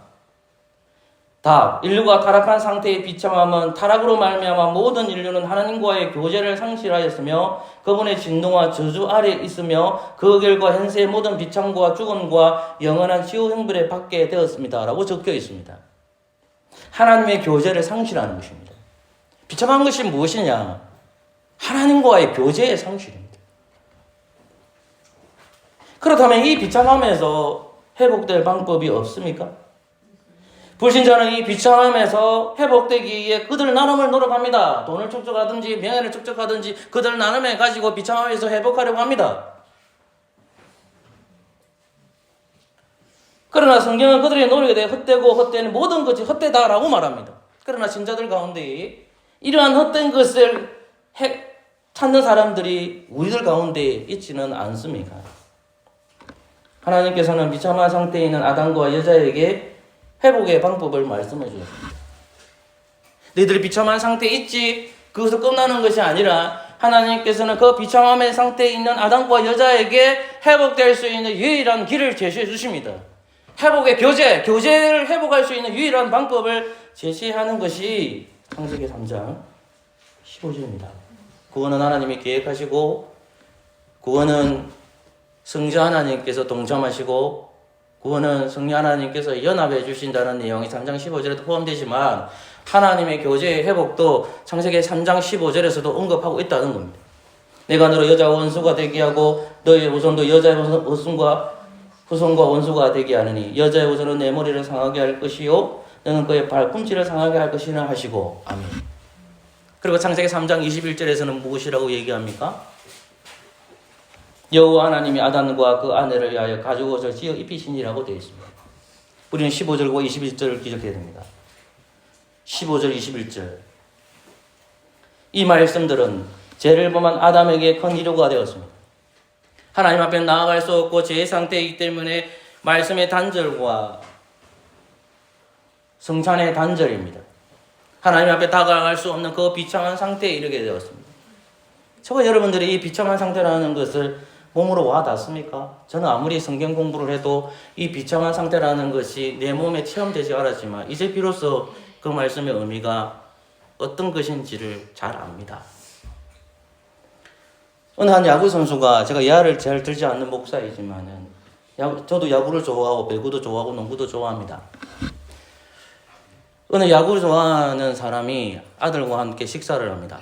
답. 인류가 타락한 상태의 비참함은 타락으로 말미암아 모든 인류는 하나님과의 교제를 상실하였으며 그분의 진노와 저주 아래 있으며 그 결과 현세의 모든 비참과 죽음과 영원한 치유 형벌에 받게 되었습니다. 라고 적혀 있습니다. 하나님의 교제를 상실하는 것입니다. 비참한 것이 무엇이냐? 하나님과의 교제의 상실입니다. 그렇다면 이 비참함에서 회복될 방법이 없습니까? 불신자는 이 비참함에서 회복되기 위해 그들 나름을 노력합니다. 돈을 축적하든지 명예를 축적하든지 그들 나름에 가지고 비참함에서 회복하려고 합니다. 그러나 성경은 그들의 노력에 대해 헛되고 헛된 모든 것이 헛되다라고 말합니다. 그러나 신자들 가운데 이러한 헛된 것을 찾는 사람들이 우리들 가운데 있지는 않습니까? 하나님께서는 비참한 상태에 있는 아담과 여자에게 회복의 방법을 말씀해 주셨습니다. 너희들이 비참한 상태에 있지 그것으로 끝나는 것이 아니라 하나님께서는 그 비참함의 상태에 있는 아담과 여자에게 회복될 수 있는 유일한 길을 제시해 주십니다. 회복의 교제를 회복할 수 있는 유일한 방법을 제시하는 것이 창세기 3장 15절입니다. 구원은 하나님이 계획하시고 구원은 성자 하나님께서 동참하시고 구원은 성령 하나님께서 연합해 주신다는 내용이 3장 15절에도 포함되지만 하나님의 교제의 회복도 창세기 3장 15절에서도 언급하고 있다는 겁니다. 내가 너로 여자와 원수가 되게 하고 너의 후손도 여자의 후손과 원수가 되게 하느니 여자의 후손은 내 머리를 상하게 할 것이요 너는 그의 발꿈치를 상하게 할 것이라 하시고 아멘. 그리고 창세기 3장 21절에서는 무엇이라고 얘기합니까? 여호와 하나님이 아담과 그 아내를 위하여 가죽옷을 지어 입히시니라고 되어 있습니다. 우리는 15절과 21절을 기억해야 됩니다. 15절, 21절. 이 말씀들은 죄를 범한 아담에게 큰 위로가 되었습니다. 하나님 앞에 나아갈 수 없고 죄의 상태이기 때문에 말씀의 단절과 성찬의 단절입니다. 하나님 앞에 다가갈 수 없는 그 비참한 상태에 이르게 되었습니다. 저와 여러분들이 이 비참한 상태라는 것을 몸으로 와 닿습니까? 저는 아무리 성경 공부를 해도 이 비참한 상태라는 것이 내 몸에 체험되지 않았지만 이제 비로소 그 말씀의 의미가 어떤 것인지를 잘 압니다. 어느 한 야구 선수가, 제가 야를 잘 들지 않는 목사이지만은 저도 야구를 좋아하고 배구도 좋아하고 농구도 좋아합니다. 어느 야구를 좋아하는 사람이 아들과 함께 식사를 합니다.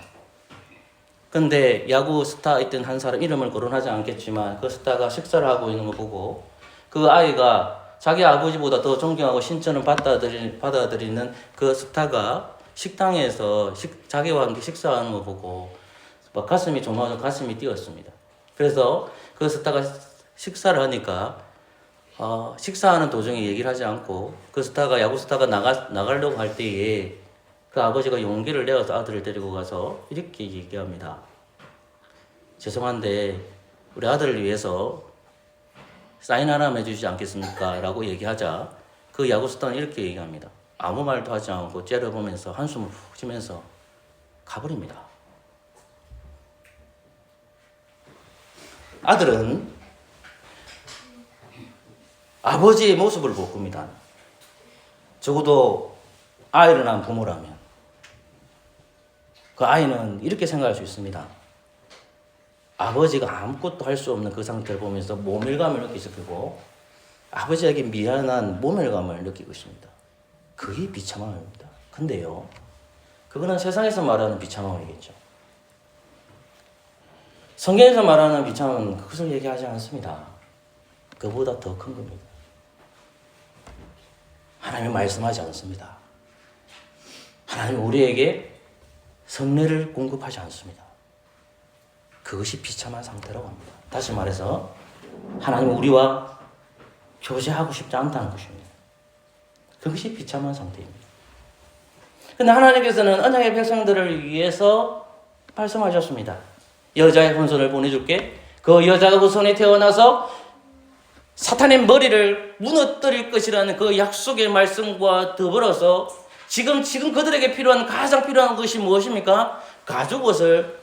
근데 야구 스타 있던 한 사람 이름을 거론하지 않겠지만 그 스타가 식사를 하고 있는 거 보고 그 아이가 자기 아버지보다 더 존경하고 신천을 받아들이는 그 스타가 식당에서 자기와 함께 식사하는 거 보고 막 가슴이 조마조마 가슴이 뛰었습니다. 그래서 그 스타가 식사를 하니까 식사하는 도중에 얘기를 하지 않고 그 스타가 야구 스타가 나가려고 할 때에 그 아버지가 용기를 내어서 아들을 데리고 가서 이렇게 얘기합니다. 죄송한데 우리 아들을 위해서 사인 하나 해주시지 않겠습니까? 라고 얘기하자 그 야구 스타는 이렇게 얘기합니다. 아무 말도 하지 않고 째려보면서 한숨을 푹 쉬면서 가버립니다. 아들은 아버지의 모습을 볼 겁니다. 적어도 아이를 낳은 부모라면 그 아이는 이렇게 생각할 수 있습니다. 아버지가 아무것도 할 수 없는 그 상태를 보면서 모멸감을 느끼실 거고 아버지에게 미안한 모멸감을 느끼고 있습니다. 그게 비참함입니다. 근데요, 그거는 세상에서 말하는 비참함이겠죠. 성경에서 말하는 비참함은 그것을 얘기하지 않습니다. 그보다 더 큰 겁니다. 하나님이 말씀하지 않습니다. 하나님은 우리에게 성례를 공급하지 않습니다. 그것이 비참한 상태라고 합니다. 다시 말해서 하나님은 우리와 교제하고 싶지 않다는 것입니다. 그것이 비참한 상태입니다. 그런데 하나님께서는 언약의 백성들을 위해서 말씀하셨습니다. 여자의 후손을 보내줄게. 그 여자가 후손이 태어나서 사탄의 머리를 무너뜨릴 것이라는 그 약속의 말씀과 더불어서 지금 그들에게 가장 필요한 것이 무엇입니까? 가죽옷을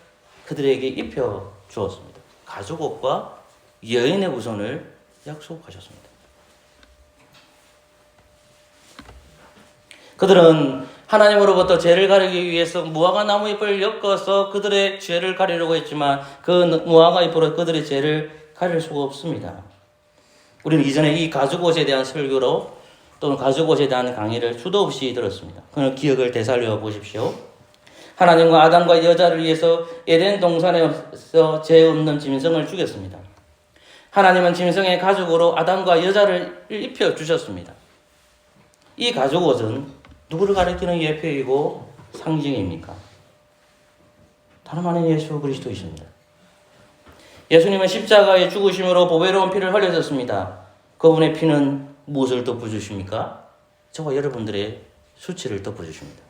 그들에게 입혀 주었습니다. 가죽옷과 여인의 후손을 약속하셨습니다. 그들은 하나님으로부터 죄를 가리기 위해서 무화과 나무 잎을 엮어서 그들의 죄를 가리려고 했지만 그 무화과 잎으로 그들의 죄를 가릴 수가 없습니다. 우리는 이전에 이 가죽옷에 대한 설교로 또는 가죽옷에 대한 강의를 수도 없이 들었습니다. 그 기억을 되살려 보십시오. 하나님과 아담과 여자를 위해서 에덴 동산에서 죄 없는 짐승을 죽였습니다. 하나님은 짐승의 가죽으로 아담과 여자를 입혀 주셨습니다. 이 가죽옷은 누구를 가리키는 예표이고 상징입니까? 다름 아닌 예수 그리스도이십니다. 예수님은 십자가의 죽으심으로 보배로운 피를 흘려줬습니다. 그분의 피는 무엇을 덮어주십니까? 저와 여러분들의 수치를 덮어주십니다.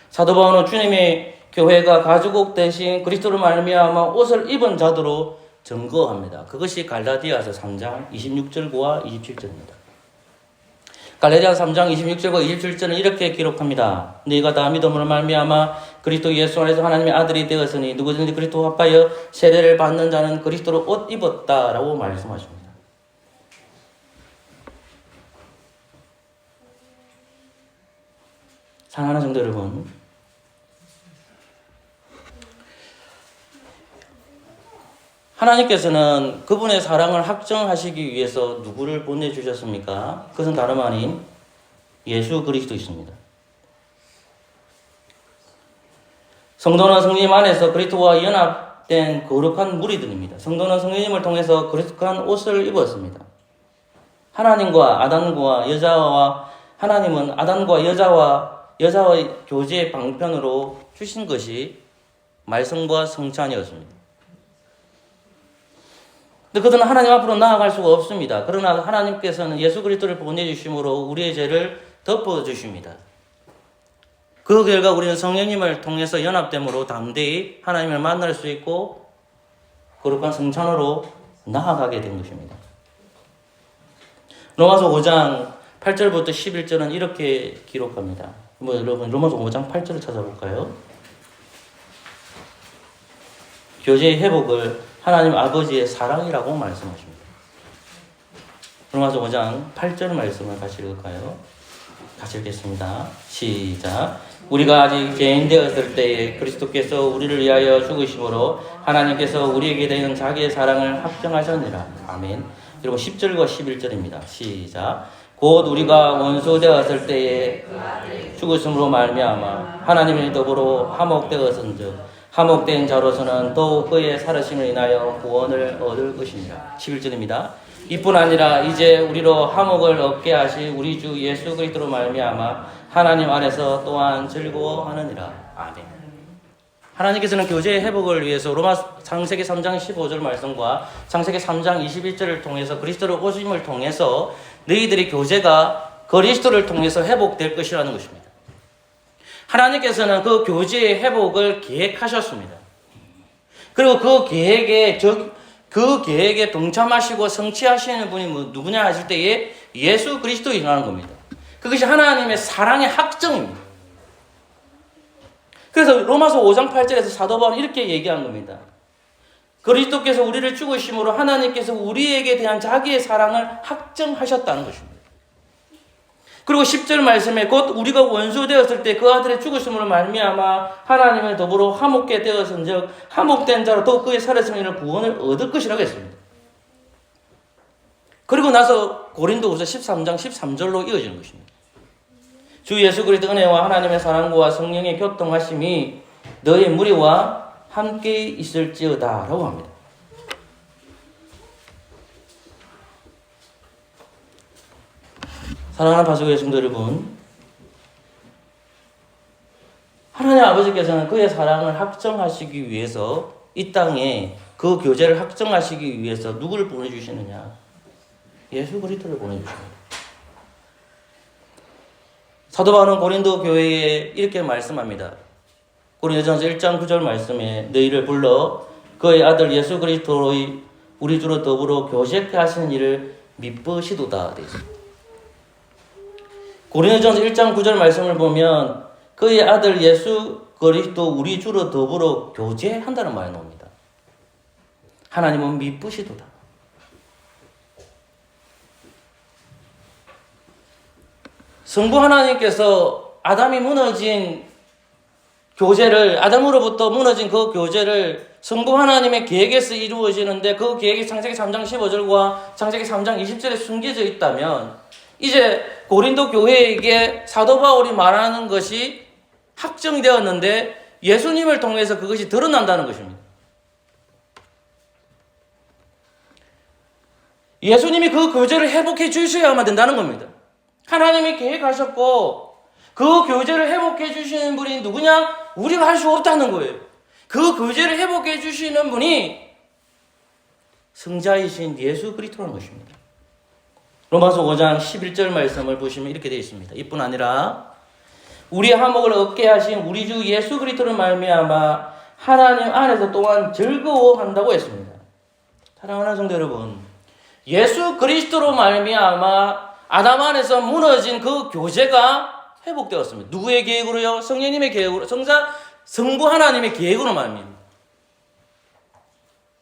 사도 바울은 주님의 교회가 가죽옷 대신 그리스도로 말미암아 옷을 입은 자도로 증거합니다. 그것이 갈라디아서 3장 26절과 27절입니다. 갈라디아서 3장 26절과 27절은 이렇게 기록합니다. 너희가 다 믿음으로 말미암아 그리스도 예수 안에서 하나님의 아들이 되었으니 누구든지 그리스도와 합하여 세례를 받는 자는 그리스도로 옷 입었다라고 말씀하십니다. 사랑하는 성도 여러분, 하나님께서는 그분의 사랑을 확정하시기 위해서 누구를 보내주셨습니까? 그것은 다름 아닌 예수 그리스도이십니다. 성도는 성님 안에서 그리스도와 연합된 거룩한 무리들입니다. 성도는 성령님을 통해서 거룩한 옷을 입었습니다. 하나님과 아담과 여자와 하나님은 아담과 여자의 교제 방편으로 주신 것이 말씀과 성찬이었습니다. 근데 그들은 하나님 앞으로 나아갈 수가 없습니다. 그러나 하나님께서는 예수 그리스도를 보내주심으로 우리의 죄를 덮어주십니다. 그 결과 우리는 성령님을 통해서 연합됨으로 담대히 하나님을 만날 수 있고 거룩한 성찬으로 나아가게 된 것입니다. 로마서 5장 8절부터 11절은 이렇게 기록합니다. 여러분 로마서 5장 8절을 찾아볼까요? 교제의 회복을 하나님 아버지의 사랑이라고 말씀하십니다. 로마서 5장 8절 말씀을 같이 읽을까요? 같이 읽겠습니다. 시작. 우리가 아직 죄인 되었을 때에 그리스도께서 우리를 위하여 죽으심으로 하나님께서 우리에게 대한 자기의 사랑을 확정하셨느니라. 아멘. 여러분 10절과 11절입니다. 시작. 곧 우리가 원수 되었을 때에 죽으심으로 말미암아 하나님을 더불어 화목되었은즉 화목된 자로서는 더욱 그의 살으심을 인하여 구원을 얻을 것입니다. 11절입니다. 이뿐 아니라 이제 우리로 화목을 얻게 하신 우리 주 예수 그리스도로 말미암아 하나님 안에서 또한 즐거워하느니라. 아멘. 하나님께서는 교제의 회복을 위해서 창세기 3장 15절 말씀과 창세기 3장 21절을 통해서 그리스도를 오심을 통해서 너희들의 교제가 그리스도를 통해서 회복될 것이라는 것입니다. 하나님께서는 그 교제의 회복을 계획하셨습니다. 그리고 그 계획에 동참하시고 성취하시는 분이 누구냐 하실 때에 예수 그리스도이라는 겁니다. 그것이 하나님의 사랑의 확정입니다. 그래서 로마서 5장 8절에서 사도 바울은 이렇게 얘기한 겁니다. 그리스도께서 우리를 죽으심으로 하나님께서 우리에게 대한 자기의 사랑을 확정하셨다는 것입니다. 그리고 10절 말씀에 곧 우리가 원수 되었을 때 그 아들의 죽으심으로 말미암아 하나님을 더불어 화목게 되었은즉 화목된 자로 더욱 그의 살아있음을 구원을 얻을 것이라고 했습니다. 그리고 나서 고린도후서 13장 13절로 이어지는 것입니다. 주 예수 그리스도 은혜와 하나님의 사랑과 성령의 교통하심이 너의 무리와 함께 있을지어다 라고 합니다. 사랑하는 파수교회 성도 여러분, 하나님 아버지께서는 그의 사랑을 확정하시기 위해서 이 땅에 그 교제를 확정하시기 위해서 누구를 보내주시느냐? 예수 그리스도를 보내주십니다. 사도 바울은 고린도 교회에 이렇게 말씀합니다. 고린도전서 1장 9절 말씀에 너희를 불러 그의 아들 예수 그리스도의 우리 주로 더불어 교제케 하시는 일을 미쁘시도다 되어 있습니다. 고린도전서 1장 9절 말씀을 보면 그의 아들 예수 그리스도 우리 주로 더불어 교제한다는 말이 나옵니다. 하나님은 미쁘시도다. 성부 하나님께서 아담이 무너진 교제를, 아담으로부터 무너진 그 교제를 성부 하나님의 계획에서 이루어지는데 그 계획이 창세기 3장 15절과 창세기 3장 20절에 숨겨져 있다면 이제 고린도 교회에게 사도 바울이 말하는 것이 확정되었는데 예수님을 통해서 그것이 드러난다는 것입니다. 예수님이 그 교제를 회복해 주셔야만 된다는 겁니다. 하나님이 계획하셨고 그 교제를 회복해 주시는 분이 누구냐? 우리가 할 수 없다는 거예요. 그 교제를 회복해 주시는 분이 성자이신 예수 그리스도라는 것입니다. 로마서 5장 11절 말씀을 보시면 이렇게 되어 있습니다. 이뿐 아니라 우리 화목을 얻게 하신 우리 주 예수 그리스도를 말미암아 하나님 안에서 또한 즐거워한다고 했습니다. 사랑하는 성도 여러분, 예수 그리스도로 말미암아 아담 안에서 무너진 그 교제가 회복되었습니다. 누구의 계획으로요? 성령님의 계획으로, 성부 하나님의 계획으로 말입니다.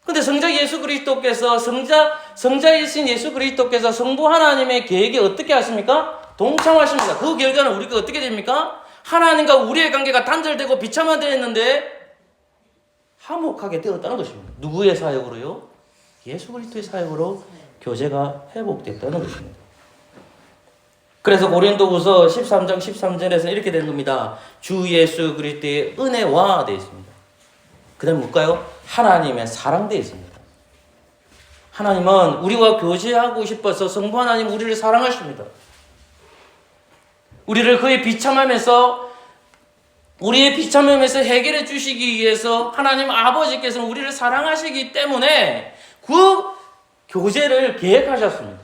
근데 성자 예수 그리스도께서 성자이신 예수 그리스도께서 성부 하나님의 계획에 어떻게 하십니까? 동참하십니다. 그 결과는 우리가 어떻게 됩니까? 하나님과 우리의 관계가 단절되고 비참화되었는데 화목하게 되었다는 것입니다. 누구의 사역으로요? 예수 그리스도의 사역으로 교제가 회복됐다는 것입니다. 그래서 고린도후서 13장 13절에서는 이렇게 되는 겁니다. 주 예수 그리스도의 은혜와 되어 있습니다. 그 다음 뭘까요? 하나님의 사랑 되어 있습니다. 하나님은 우리와 교제하고 싶어서 성부 하나님 우리를 사랑하십니다. 우리를 그의 비참함에서 우리의 비참함에서 해결해 주시기 위해서 하나님 아버지께서는 우리를 사랑하시기 때문에 그 교제를 계획하셨습니다.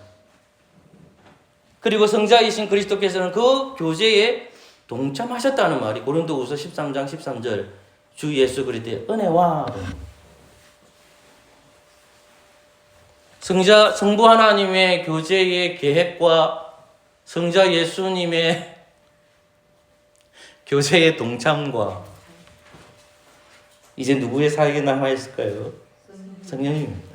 그리고 성자이신 그리스도께서는 그 교제에 동참하셨다는 말이 고린도후서 13장 13절 주 예수 그리스도의 은혜와 성부 하나님의 교제의 계획과 성자 예수님의 교제의 동참과 이제 누구의 사역이 남아있을까요? 성령님입니다.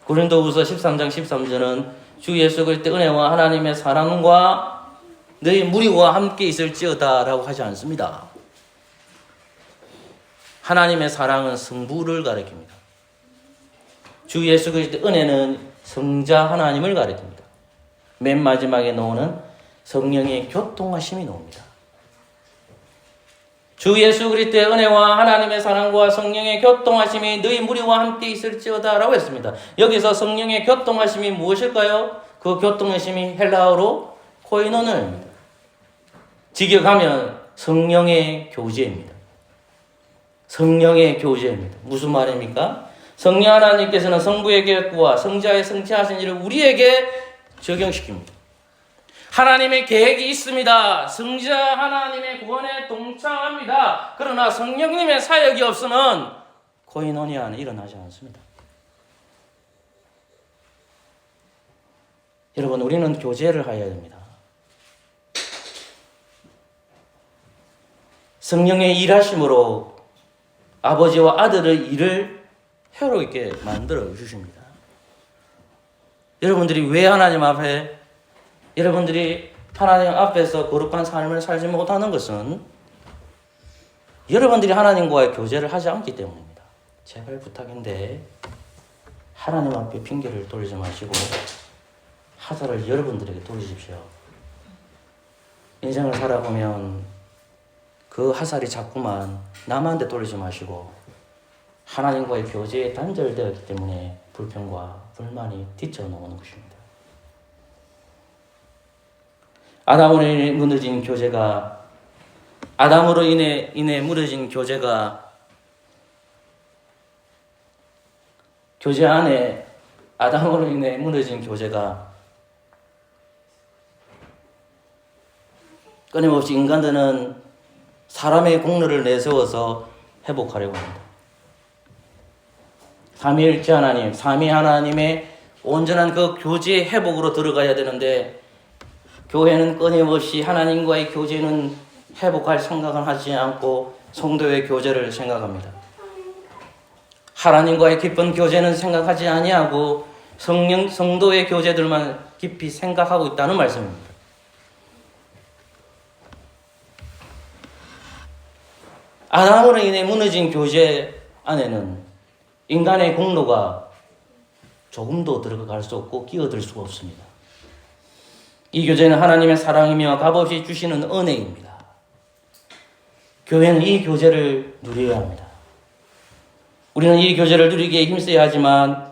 고린도후서 13장 13절은 주 예수 그리스도의 은혜와 하나님의 사랑과 너희 무리와 함께 있을지어다 라고 하지 않습니다. 하나님의 사랑은 성부를 가리킵니다. 주 예수 그리스도의 은혜는 성자 하나님을 가리킵니다. 맨 마지막에 나오는 성령의 교통하심이 나옵니다. 주 예수 그리스도의 은혜와 하나님의 사랑과 성령의 교통하심이 너희 무리와 함께 있을지어다 라고 했습니다. 여기서 성령의 교통하심이 무엇일까요? 그 교통하심이 헬라어로 코이노노입니다. 직역하면 성령의 교제입니다. 성령의 교제입니다. 무슨 말입니까? 성령 하나님께서는 성부의 계획과 성자의 성취하신 일을 우리에게 적용시킵니다. 하나님의 계획이 있습니다. 성자 하나님의 구원에 동참합니다. 그러나 성령님의 사역이 없으면 코이노니아는 일어나지 않습니다. 여러분, 우리는 교제를 해야 됩니다. 성령의 일하심으로 아버지와 아들의 일을 효롭게 만들어 주십니다. 여러분들이 왜 하나님 앞에서 거룩한 삶을 살지 못하는 것은 여러분들이 하나님과의 교제를 하지 않기 때문입니다. 제발 부탁인데 하나님 앞에 핑계를 돌리지 마시고 하사를 여러분들에게 돌리십시오. 인생을 살아보면 그 하살이 자꾸만 남한테 돌리지 마시고 하나님과의 교제에 단절되었기 때문에 불평과 불만이 뒤쳐나오는 것입니다. 아담으로 인해 무너진 교제가 아담으로 인해 무너진 교제가 교제 안에 아담으로 인해 무너진 교제가 끊임없이 인간들은 사람의 공로를 내세워서 회복하려고 합니다. 삼위일체 하나님, 삼위 하나님의 온전한 그 교제 회복으로 들어가야 되는데 교회는 끊임없이 하나님과의 교제는 회복할 생각은 하지 않고 성도의 교제를 생각합니다. 하나님과의 깊은 교제는 생각하지 아니하고 성도의 교제들만 깊이 생각하고 있다는 말씀입니다. 아담으로 인해 무너진 교제 안에는 인간의 공로가 조금도 들어갈 수 없고 끼어들 수가 없습니다. 이 교제는 하나님의 사랑이며 값없이 주시는 은혜입니다. 교회는 이 교제를 누려야 합니다. 우리는 이 교제를 누리기에 힘써야 하지만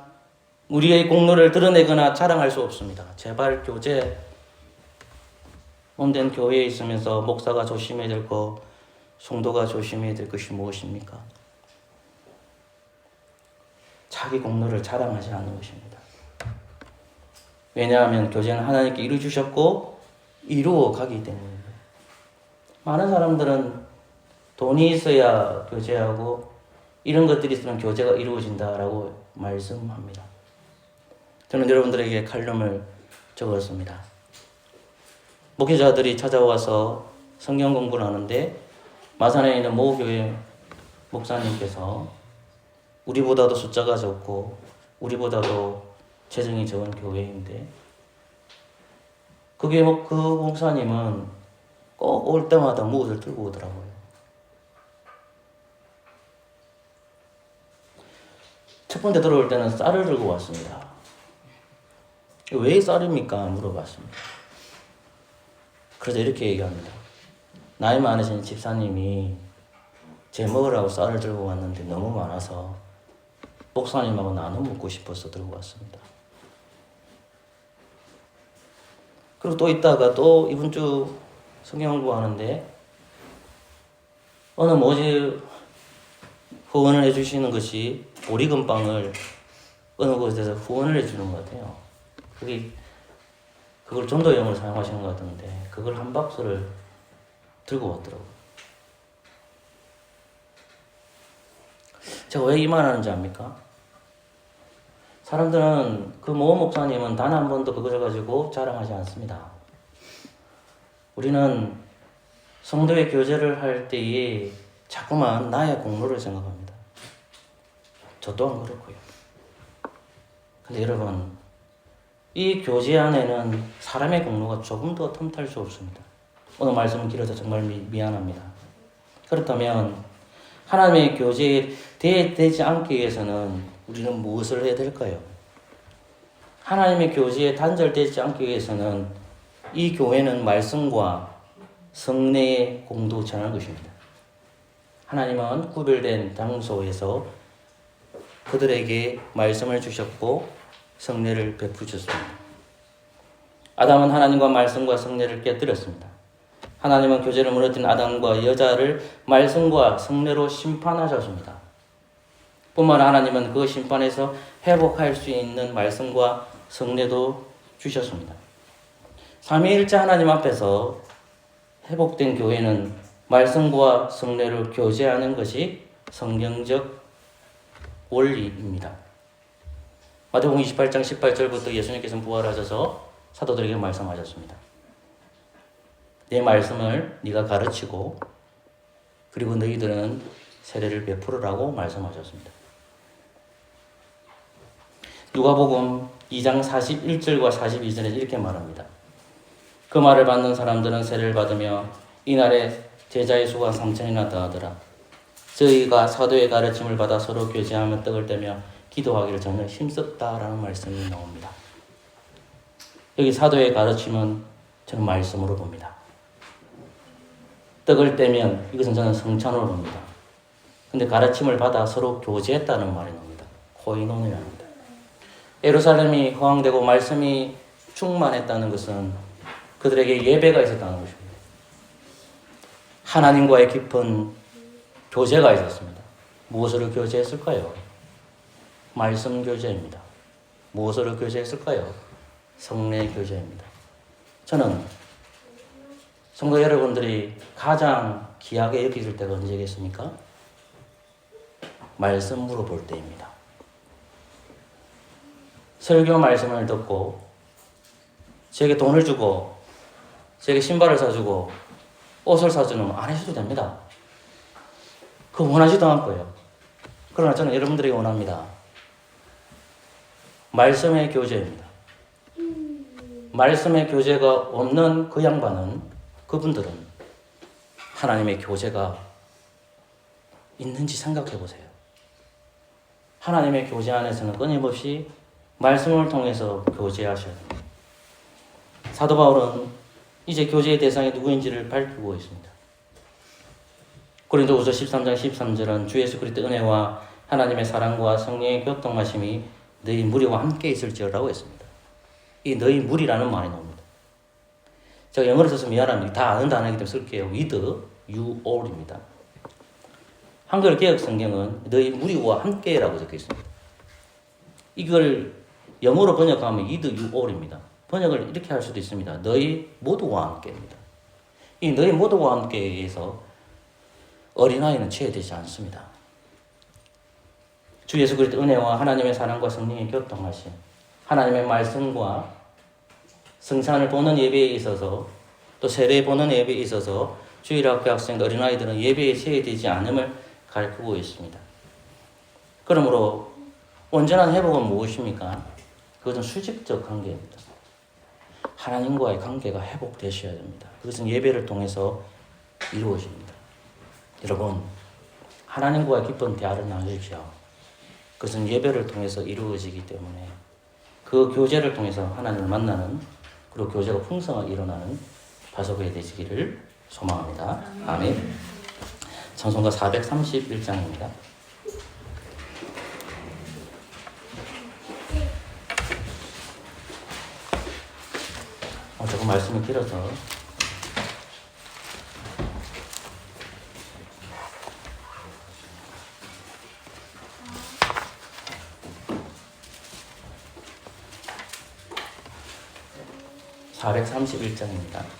우리의 공로를 드러내거나 자랑할 수 없습니다. 제발 교제, 온된 교회에 있으면서 목사가 조심해야 될 것, 성도가 조심해야 될 것이 무엇입니까? 자기 공로를 자랑하지 않는 것입니다. 왜냐하면 교제는 하나님께 이루어주셨고 이루어 가기 때문입니다. 많은 사람들은 돈이 있어야 교제하고 이런 것들이 있으면 교제가 이루어진다라고 말씀합니다. 저는 여러분들에게 칼럼을 적었습니다. 목회자들이 찾아와서 성경 공부를 하는데 마산에 있는 모 교회 목사님께서 우리보다도 숫자가 적고 우리보다도 재정이 적은 교회인데 그 목사님은 꼭 올 때마다 무엇을 들고 오더라고요. 첫 번째 들어올 때는 쌀을 들고 왔습니다. 왜 쌀입니까? 물어봤습니다. 그래서 이렇게 얘기합니다. 나이 많으신 집사님이 제 먹으라고 쌀을 들고 왔는데 너무 많아서 목사님하고 나눠 먹고 싶어서 들고 왔습니다. 그리고 또 있다가 또 이번 주 성경 공부하는데 어느 뭐지 후원을 해주시는 것이 보리금빵을 어느 곳에서 후원을 해주는 것 같아요. 그걸 전도용으로 사용하시는 것 같은데 그걸 한 박스를 들고 왔더라고요. 제가 왜 이 말 하는지 압니까? 사람들은 그 모 목사님은 단 한 번도 그걸 가지고 자랑하지 않습니다. 우리는 성도의 교제를 할 때에 자꾸만 나의 공로를 생각합니다. 저 또한 그렇고요. 근데 여러분, 이 교제 안에는 사람의 공로가 조금 더 틈탈 수 없습니다. 오늘 말씀은 길어서 정말 미안합니다. 그렇다면 하나님의 교제에 대되지 않기 위해서는 우리는 무엇을 해야 될까요? 하나님의 교제에 단절되지 않기 위해서는 이 교회는 말씀과 성례의 공동체라는 것입니다. 하나님은 구별된 장소에서 그들에게 말씀을 주셨고 성례를 베푸셨습니다. 아담은 하나님과 말씀과 성례를 깨뜨렸습니다. 하나님은 교제를 무너뜨린 아담과 여자를 말씀과 성례로 심판하셨습니다. 뿐만 하나님은 그 심판에서 회복할 수 있는 말씀과 성례도 주셨습니다. 삼위일체 하나님 앞에서 회복된 교회는 말씀과 성례를 교제하는 것이 성경적 원리입니다. 마태복음 28장 18절부터 예수님께서는 부활하셔서 사도들에게 말씀하셨습니다. 내 말씀을 네가 가르치고 그리고 너희들은 세례를 베풀으라고 말씀하셨습니다. 누가복음 2장 41절과 42절에 이렇게 말합니다. 그 말을 받는 사람들은 세례를 받으며 이날에 제자의 수가 3,000이나 더하더라. 저희가 사도의 가르침을 받아 서로 교제하며 떡을 떼며 기도하기를 전혀 힘썼다라는 말씀이 나옵니다. 여기 사도의 가르침은 저는 말씀으로 봅니다. 떡을 떼면 이것은 저는 성찬으로 봅니다. 근데 가르침을 받아 서로 교제했다는 말이 나옵니다. 코이노니아입니다. 예루살렘이 허황되고 말씀이 충만했다는 것은 그들에게 예배가 있었다는 것입니다. 하나님과의 깊은 교제가 있었습니다. 무엇으로 교제했을까요? 말씀 교제입니다. 무엇으로 교제했을까요? 성례 교제입니다. 저는 성도 여러분들이 가장 귀하게 여기실 때가 언제겠습니까? 말씀 물어볼 때입니다. 설교 말씀을 듣고 제게 돈을 주고 제게 신발을 사주고 옷을 사주는 안 하셔도 됩니다. 그거 원하지도 않고요. 그러나 저는 여러분들에게 원합니다. 말씀의 교제입니다. 말씀의 교제가 없는 그 양반은, 그분들은 하나님의 교제가 있는지 생각해 보세요. 하나님의 교제 안에서는 끊임없이 말씀을 통해서 교제하셔야 됩니다. 사도 바울은 이제 교제의 대상이 누구인지를 밝히고 있습니다. 고린도후서 13장 13절은 주 예수 그리스도의 은혜와 하나님의 사랑과 성령의 교통하심이 너희 무리와 함께 있을지어라고 했습니다. 이 너희 무리라는 말이 나옵니다. 제가 영어로 써서 미안합니다. 다 아는 단어이기 때문에 쓸게요. with you all입니다. 한글 개역 성경은 너희 무리와 함께라고 적혀 있습니다. 이걸 영어로 번역하면 with you all입니다. 번역을 이렇게 할 수도 있습니다. 너희 모두와 함께입니다. 이 너희 모두와 함께에서 어린아이는 제외되지 않습니다. 주 예수 그리스도 은혜와 하나님의 사랑과 성령의 교통하심, 하나님의 말씀과 성찬을 보는 예배에 있어서 또 세례 보는 예배에 있어서 주일학교 학생 어린아이들은 예배에 제외되지 않음을 가르치고 있습니다. 그러므로 온전한 회복은 무엇입니까? 그것은 수직적 관계입니다. 하나님과의 관계가 회복되셔야 됩니다. 그것은 예배를 통해서 이루어집니다. 여러분, 하나님과의 깊은 대화를 나누십시오. 그것은 예배를 통해서 이루어지기 때문에 그 교제를 통해서 하나님을 만나는 그리고 교제가 풍성하게 일어나는 다소교회 되시기를 소망합니다. 아멘. 찬송가 431장입니다. 조금 말씀이 길어서 (431장입니다)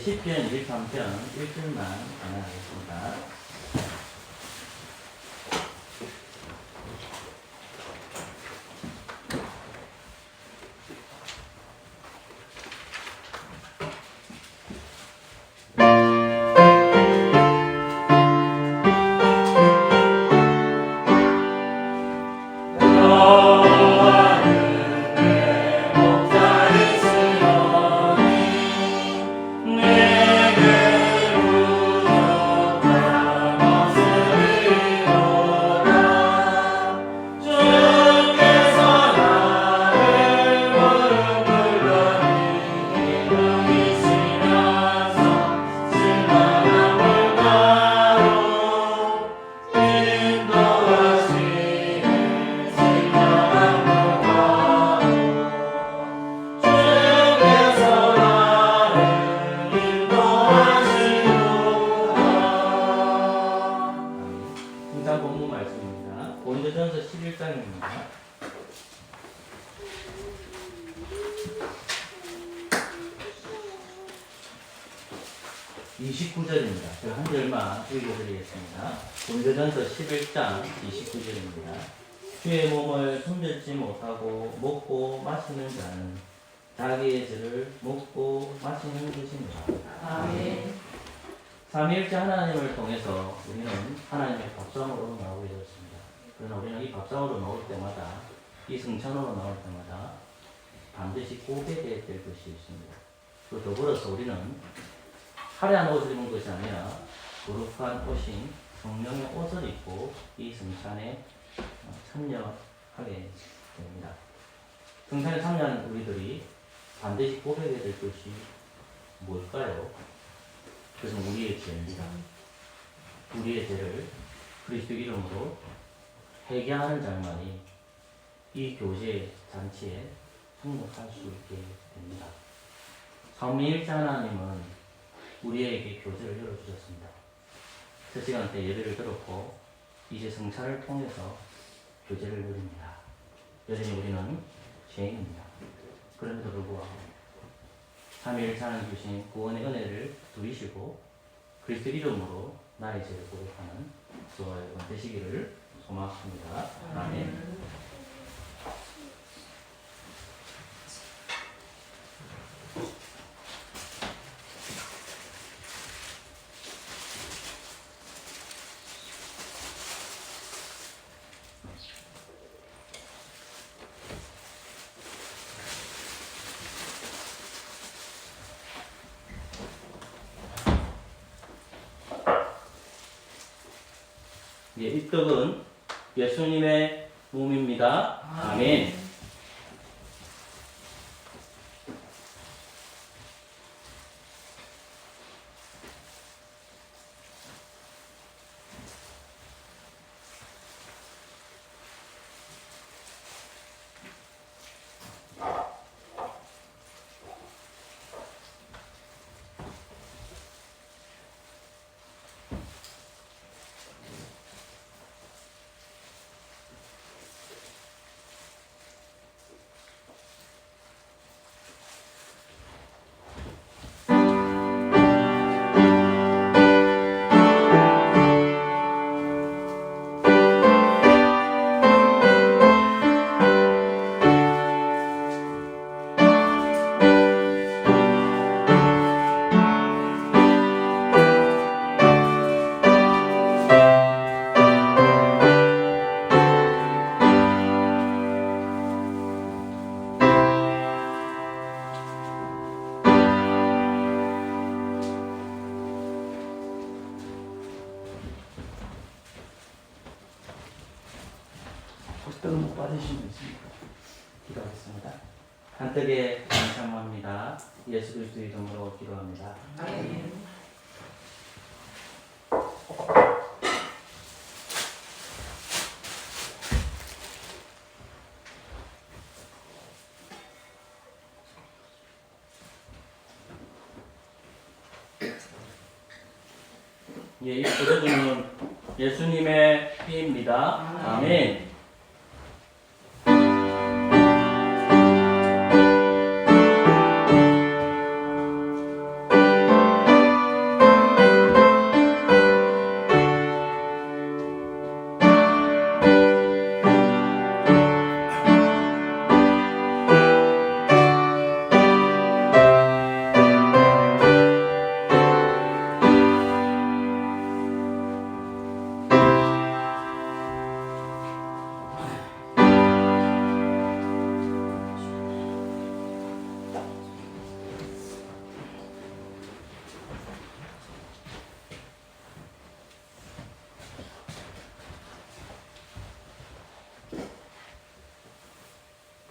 시편 1, 3편 1절만 하겠습니다. 29절입니다. 제가 한 절만 읽어드리겠습니다. 고린도전서 11장 29절입니다. 주의 몸을 숨질지 못하고 먹고 마시는 자는 자기의 죄를 먹고 마시는 것입니다. 아멘. 삼위일체 하나님을 통해서 우리는 하나님의 밥상으로 나오게 되었습니다. 그러나 우리는 이 밥상으로 나올 때마다, 이 승천으로 나올 때마다 반드시 고백해야 될 것이 있습니다. 또 더불어서 우리는 화려한 옷을 입은 것이 아니라 거룩한 옷인 성령의 옷을 입고 이 승찬에 참여하게 됩니다. 승찬에 참여한 우리들이 반드시 고백해야 될 것이 뭘까요? 그것은 우리의 죄입니다. 우리의 죄를 그리스도 이름으로 회개하는 자만이 이 교제 잔치에 참여할 수 있게 됩니다. 삼위일체 하나님은 우리에게 교제를 열어주셨습니다. 첫 시간 때 예배를 들었고 이제 성찬을 통해서 교제를 누립니다. 여전히 우리는 죄인입니다. 그럼에도 불구하고 삼위일체 하나님 주신 구원의 은혜를 누리시고 그리스도 이름으로 나의 죄를 고백하는 저와 여러분 되시기를 소망합니다. 아멘. 예, 이 떡은 예수님의 몸입니다. 아멘. 떡은 못 받으시면 있습니다. 기도하겠습니다. 한떡에 감사합니다. 예수 그리스도 이름으로 기도합니다. 아멘. 예, 이 포도주는 예수님의 피입니다. 아멘.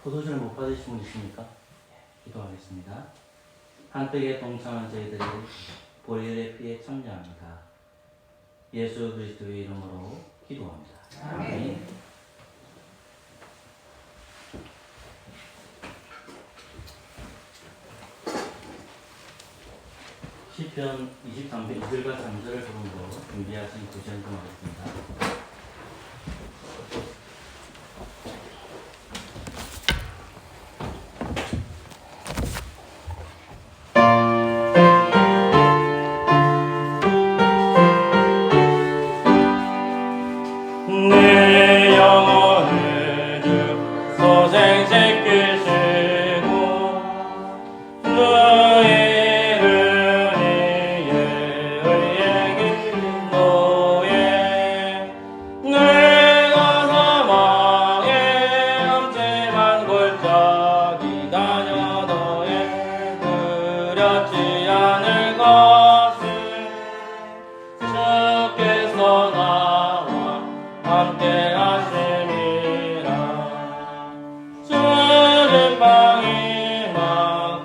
포도주를 못 받으신 분 있습니까? 기도하겠습니다. 한떡에 동참한 저희들이 보혈의 피에 참여합니다. 예수 그리스도의 이름으로 기도합니다. 아멘. 시편 23편 2절과 3절을 부르고 준비하신 구절 좀 하겠습니다.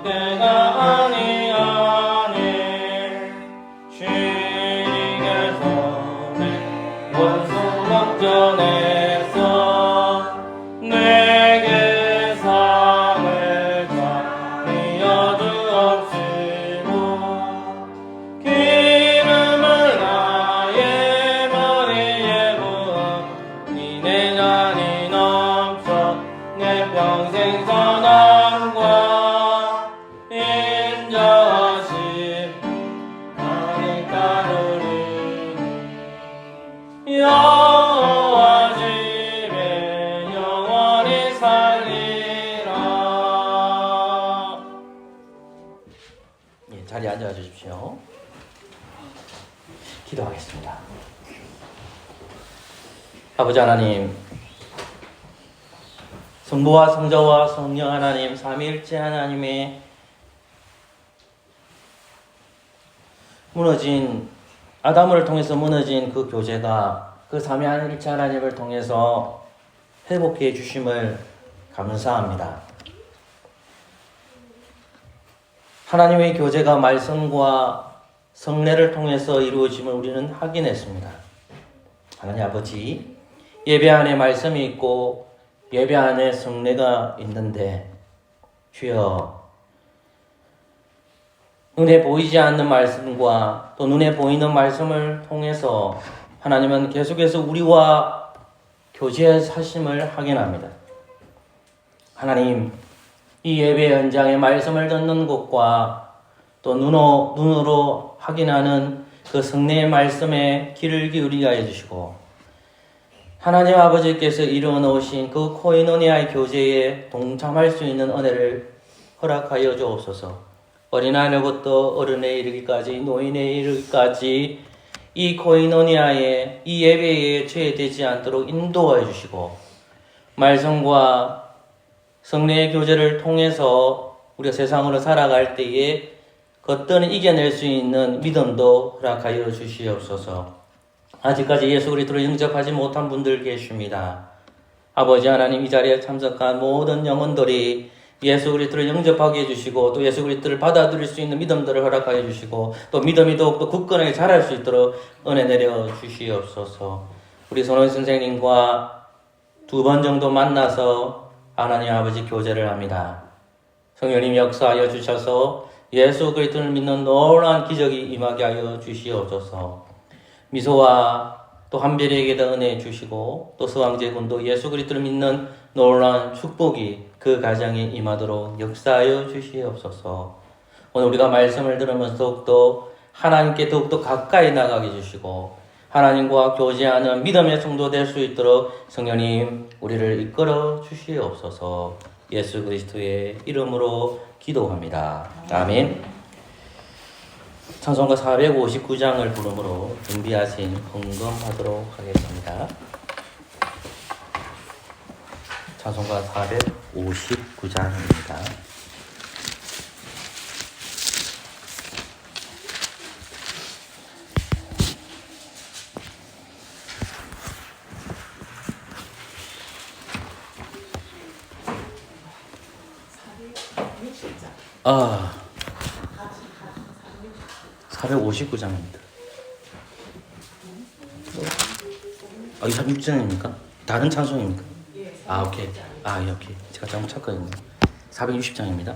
때가 아니하니 주님께서는 원수 막전에서 내게 상을 다 이어주옵시고 기름을 나의 머리에 부어 내 잔이 넘쳐 내 평생 선함과 인자하심 가득하노니 여호와 집에 영원히 살리라. 예, 자리에 앉아 주십시오. 기도하겠습니다. 아버지 하나님, 성부와 성자와 성령 하나님, 삼위일체 하나님의 무너진 아담을 통해서 무너진 그 교제가 그 삼위일체 하나님을 통해서 회복해 주심을 감사합니다. 하나님의 교제가 말씀과 성례를 통해서 이루어짐을 우리는 확인했습니다. 하나님 아버지, 예배 안에 말씀이 있고 예배 안에 성례가 있는데 주여, 눈에 보이지 않는 말씀과 또 눈에 보이는 말씀을 통해서 하나님은 계속해서 우리와 교제하심을 확인합니다. 하나님, 이 예배 현장에 말씀을 듣는 것과 또 눈으로 확인하는 그 성례의 말씀에 귀를 기울이게 해주시고 하나님 아버지께서 이루어 놓으신 그 코이노니아의 교제에 동참할 수 있는 은혜를 허락하여 주옵소서. 어린아이로부터 어른에 이르기까지 노인에 이르기까지 이 코이노니아의 이 예배에 죄되지 않도록 인도하여 주시고 말씀과 성례의 교제를 통해서 우리가 세상으로 살아갈 때에 겉들은 이겨낼 수 있는 믿음도 허락하여 주시옵소서. 아직까지 예수 그리스도를 영접하지 못한 분들 계십니다. 아버지 하나님, 이 자리에 참석한 모든 영혼들이 예수 그리스도를 영접하게 해주시고 또 예수 그리스도를 받아들일 수 있는 믿음들을 허락하여 주시고 또 믿음이 더욱더 굳건하게 자랄 수 있도록 은혜 내려 주시옵소서. 우리 손원 선생님과 2번 정도 만나서 하나님 아버지 교제를 합니다. 성령님 역사하여 주셔서 예수 그리스도를 믿는 놀라운 기적이 임하게 하여 주시옵소서. 미소와 또 한별에게도 은혜 주시고 또 서왕제군도 예수 그리스도를 믿는 놀라운 축복이 그 가정에 임하도록 역사하여 주시옵소서. 오늘 우리가 말씀을 들으면서 더욱더 하나님께 더욱더 가까이 나가게 해주시고 하나님과 교제하는 믿음의 성도 될 수 있도록 성령님 우리를 이끌어 주시옵소서. 예수 그리스도의 이름으로 기도합니다. 아멘. 찬송가 459장을 부름으로 준비하신 헌금하도록 하겠습니다. 찬송가 459장입니다. 아, 459장입니다. 아, 26장입니까? 다른 찬송입니까? 아, 오케이. 아, 오케이. 제가 잘못 찾거든요. 460장입니다.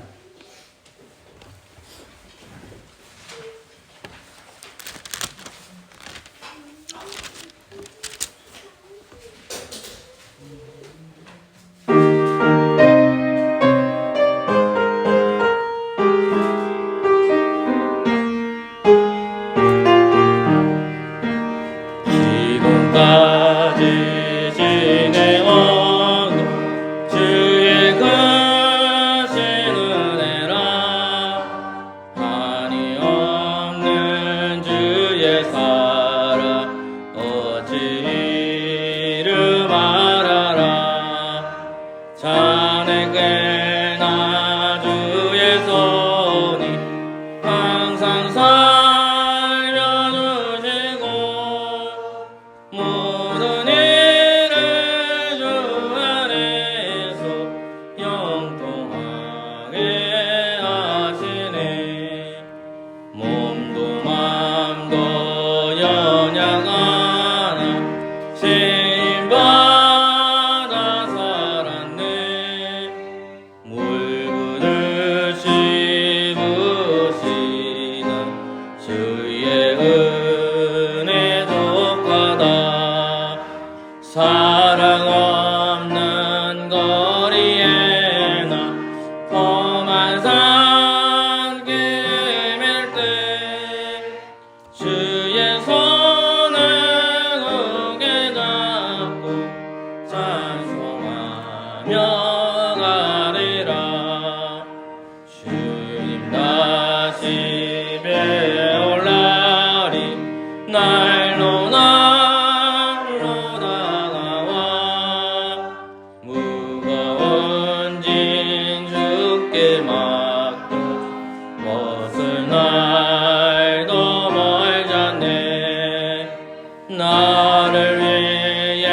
지금까지 지내온 주의 가시는 세상 기밀 때 주의 손을 굳게 잡고 찬송하며 가리라. 주님 다시 배울 날이 날로 다가와 무거운 짐 주께 맡겨 벗을 날도 멀잖네. 나를 위해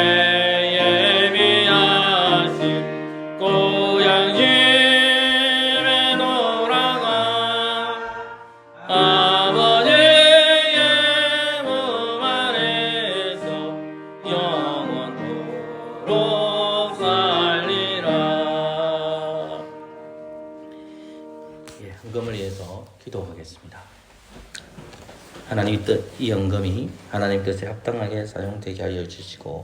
예비하신 고향집에 돌아가 아버지의 몸 안에서 영원토록 살리라. 헌금을 위해서 기도하겠습니다. 하나님 이 헌금이 하나님 뜻에 합당하게 사용되게 하여 주시고,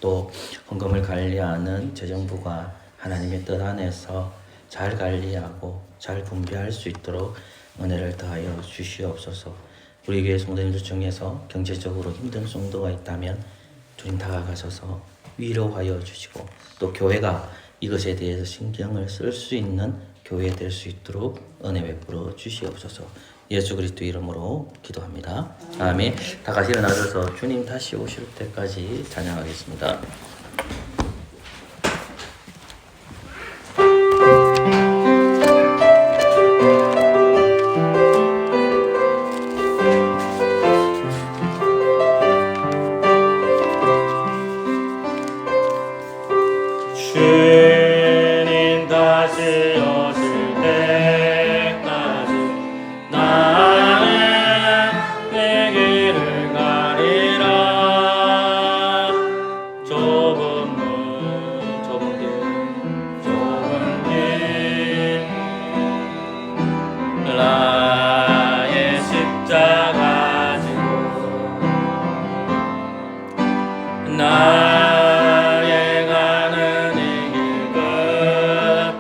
또 헌금을 관리하는 재정부가 하나님의 뜻 안에서 잘 관리하고 잘 분배할 수 있도록 은혜를 더하여 주시옵소서. 우리 교회 성도님들 중에서 경제적으로 힘든 성도가 있다면 주님 다가가셔서 위로하여 주시고, 또 교회가 이것에 대해서 신경을 쓸 수 있는 교회 될 수 있도록 은혜 베풀어 주시옵소서. 예수 그리스도 이름으로 기도합니다. 아멘. 다 같이 일어나셔서 주님 다시 오실 때까지 찬양하겠습니다. 주님 다시 오실 때까지 나는 내 길을 가리라. 좁은 길 나의 십자가 지고 나의 가는 이 길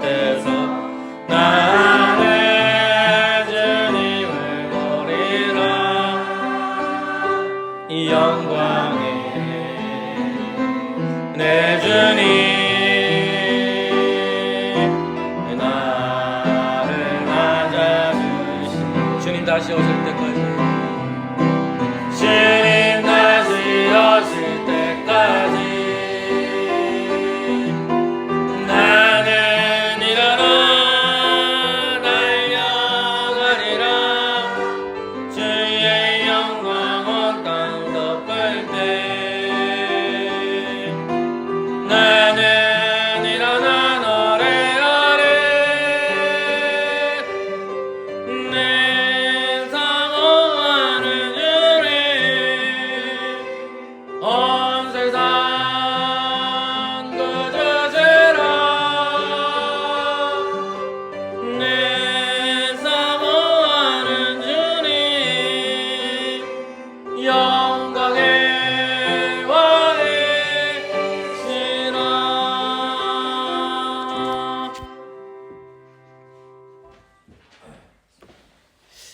끝에서 나의 주님을 보리라. 이 영광에 내 주님 나를 맞아주시니 주님 다시 오실 때까지 주님 다시 오실 때까지 나는 일어나 달려가리라. 주의 영광 온 땅 덮을 때 나는 일어나 노래하리. 내 사모하는 주님 온 세상 거저지라. 내 사모하는 주님 영광의 왕이시라.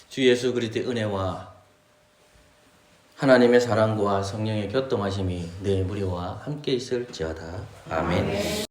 주 예수 그리스도의 은혜와 하나님의 사랑과 성령의 교통하심이 내 무리와 함께 있을지어다. 아멘.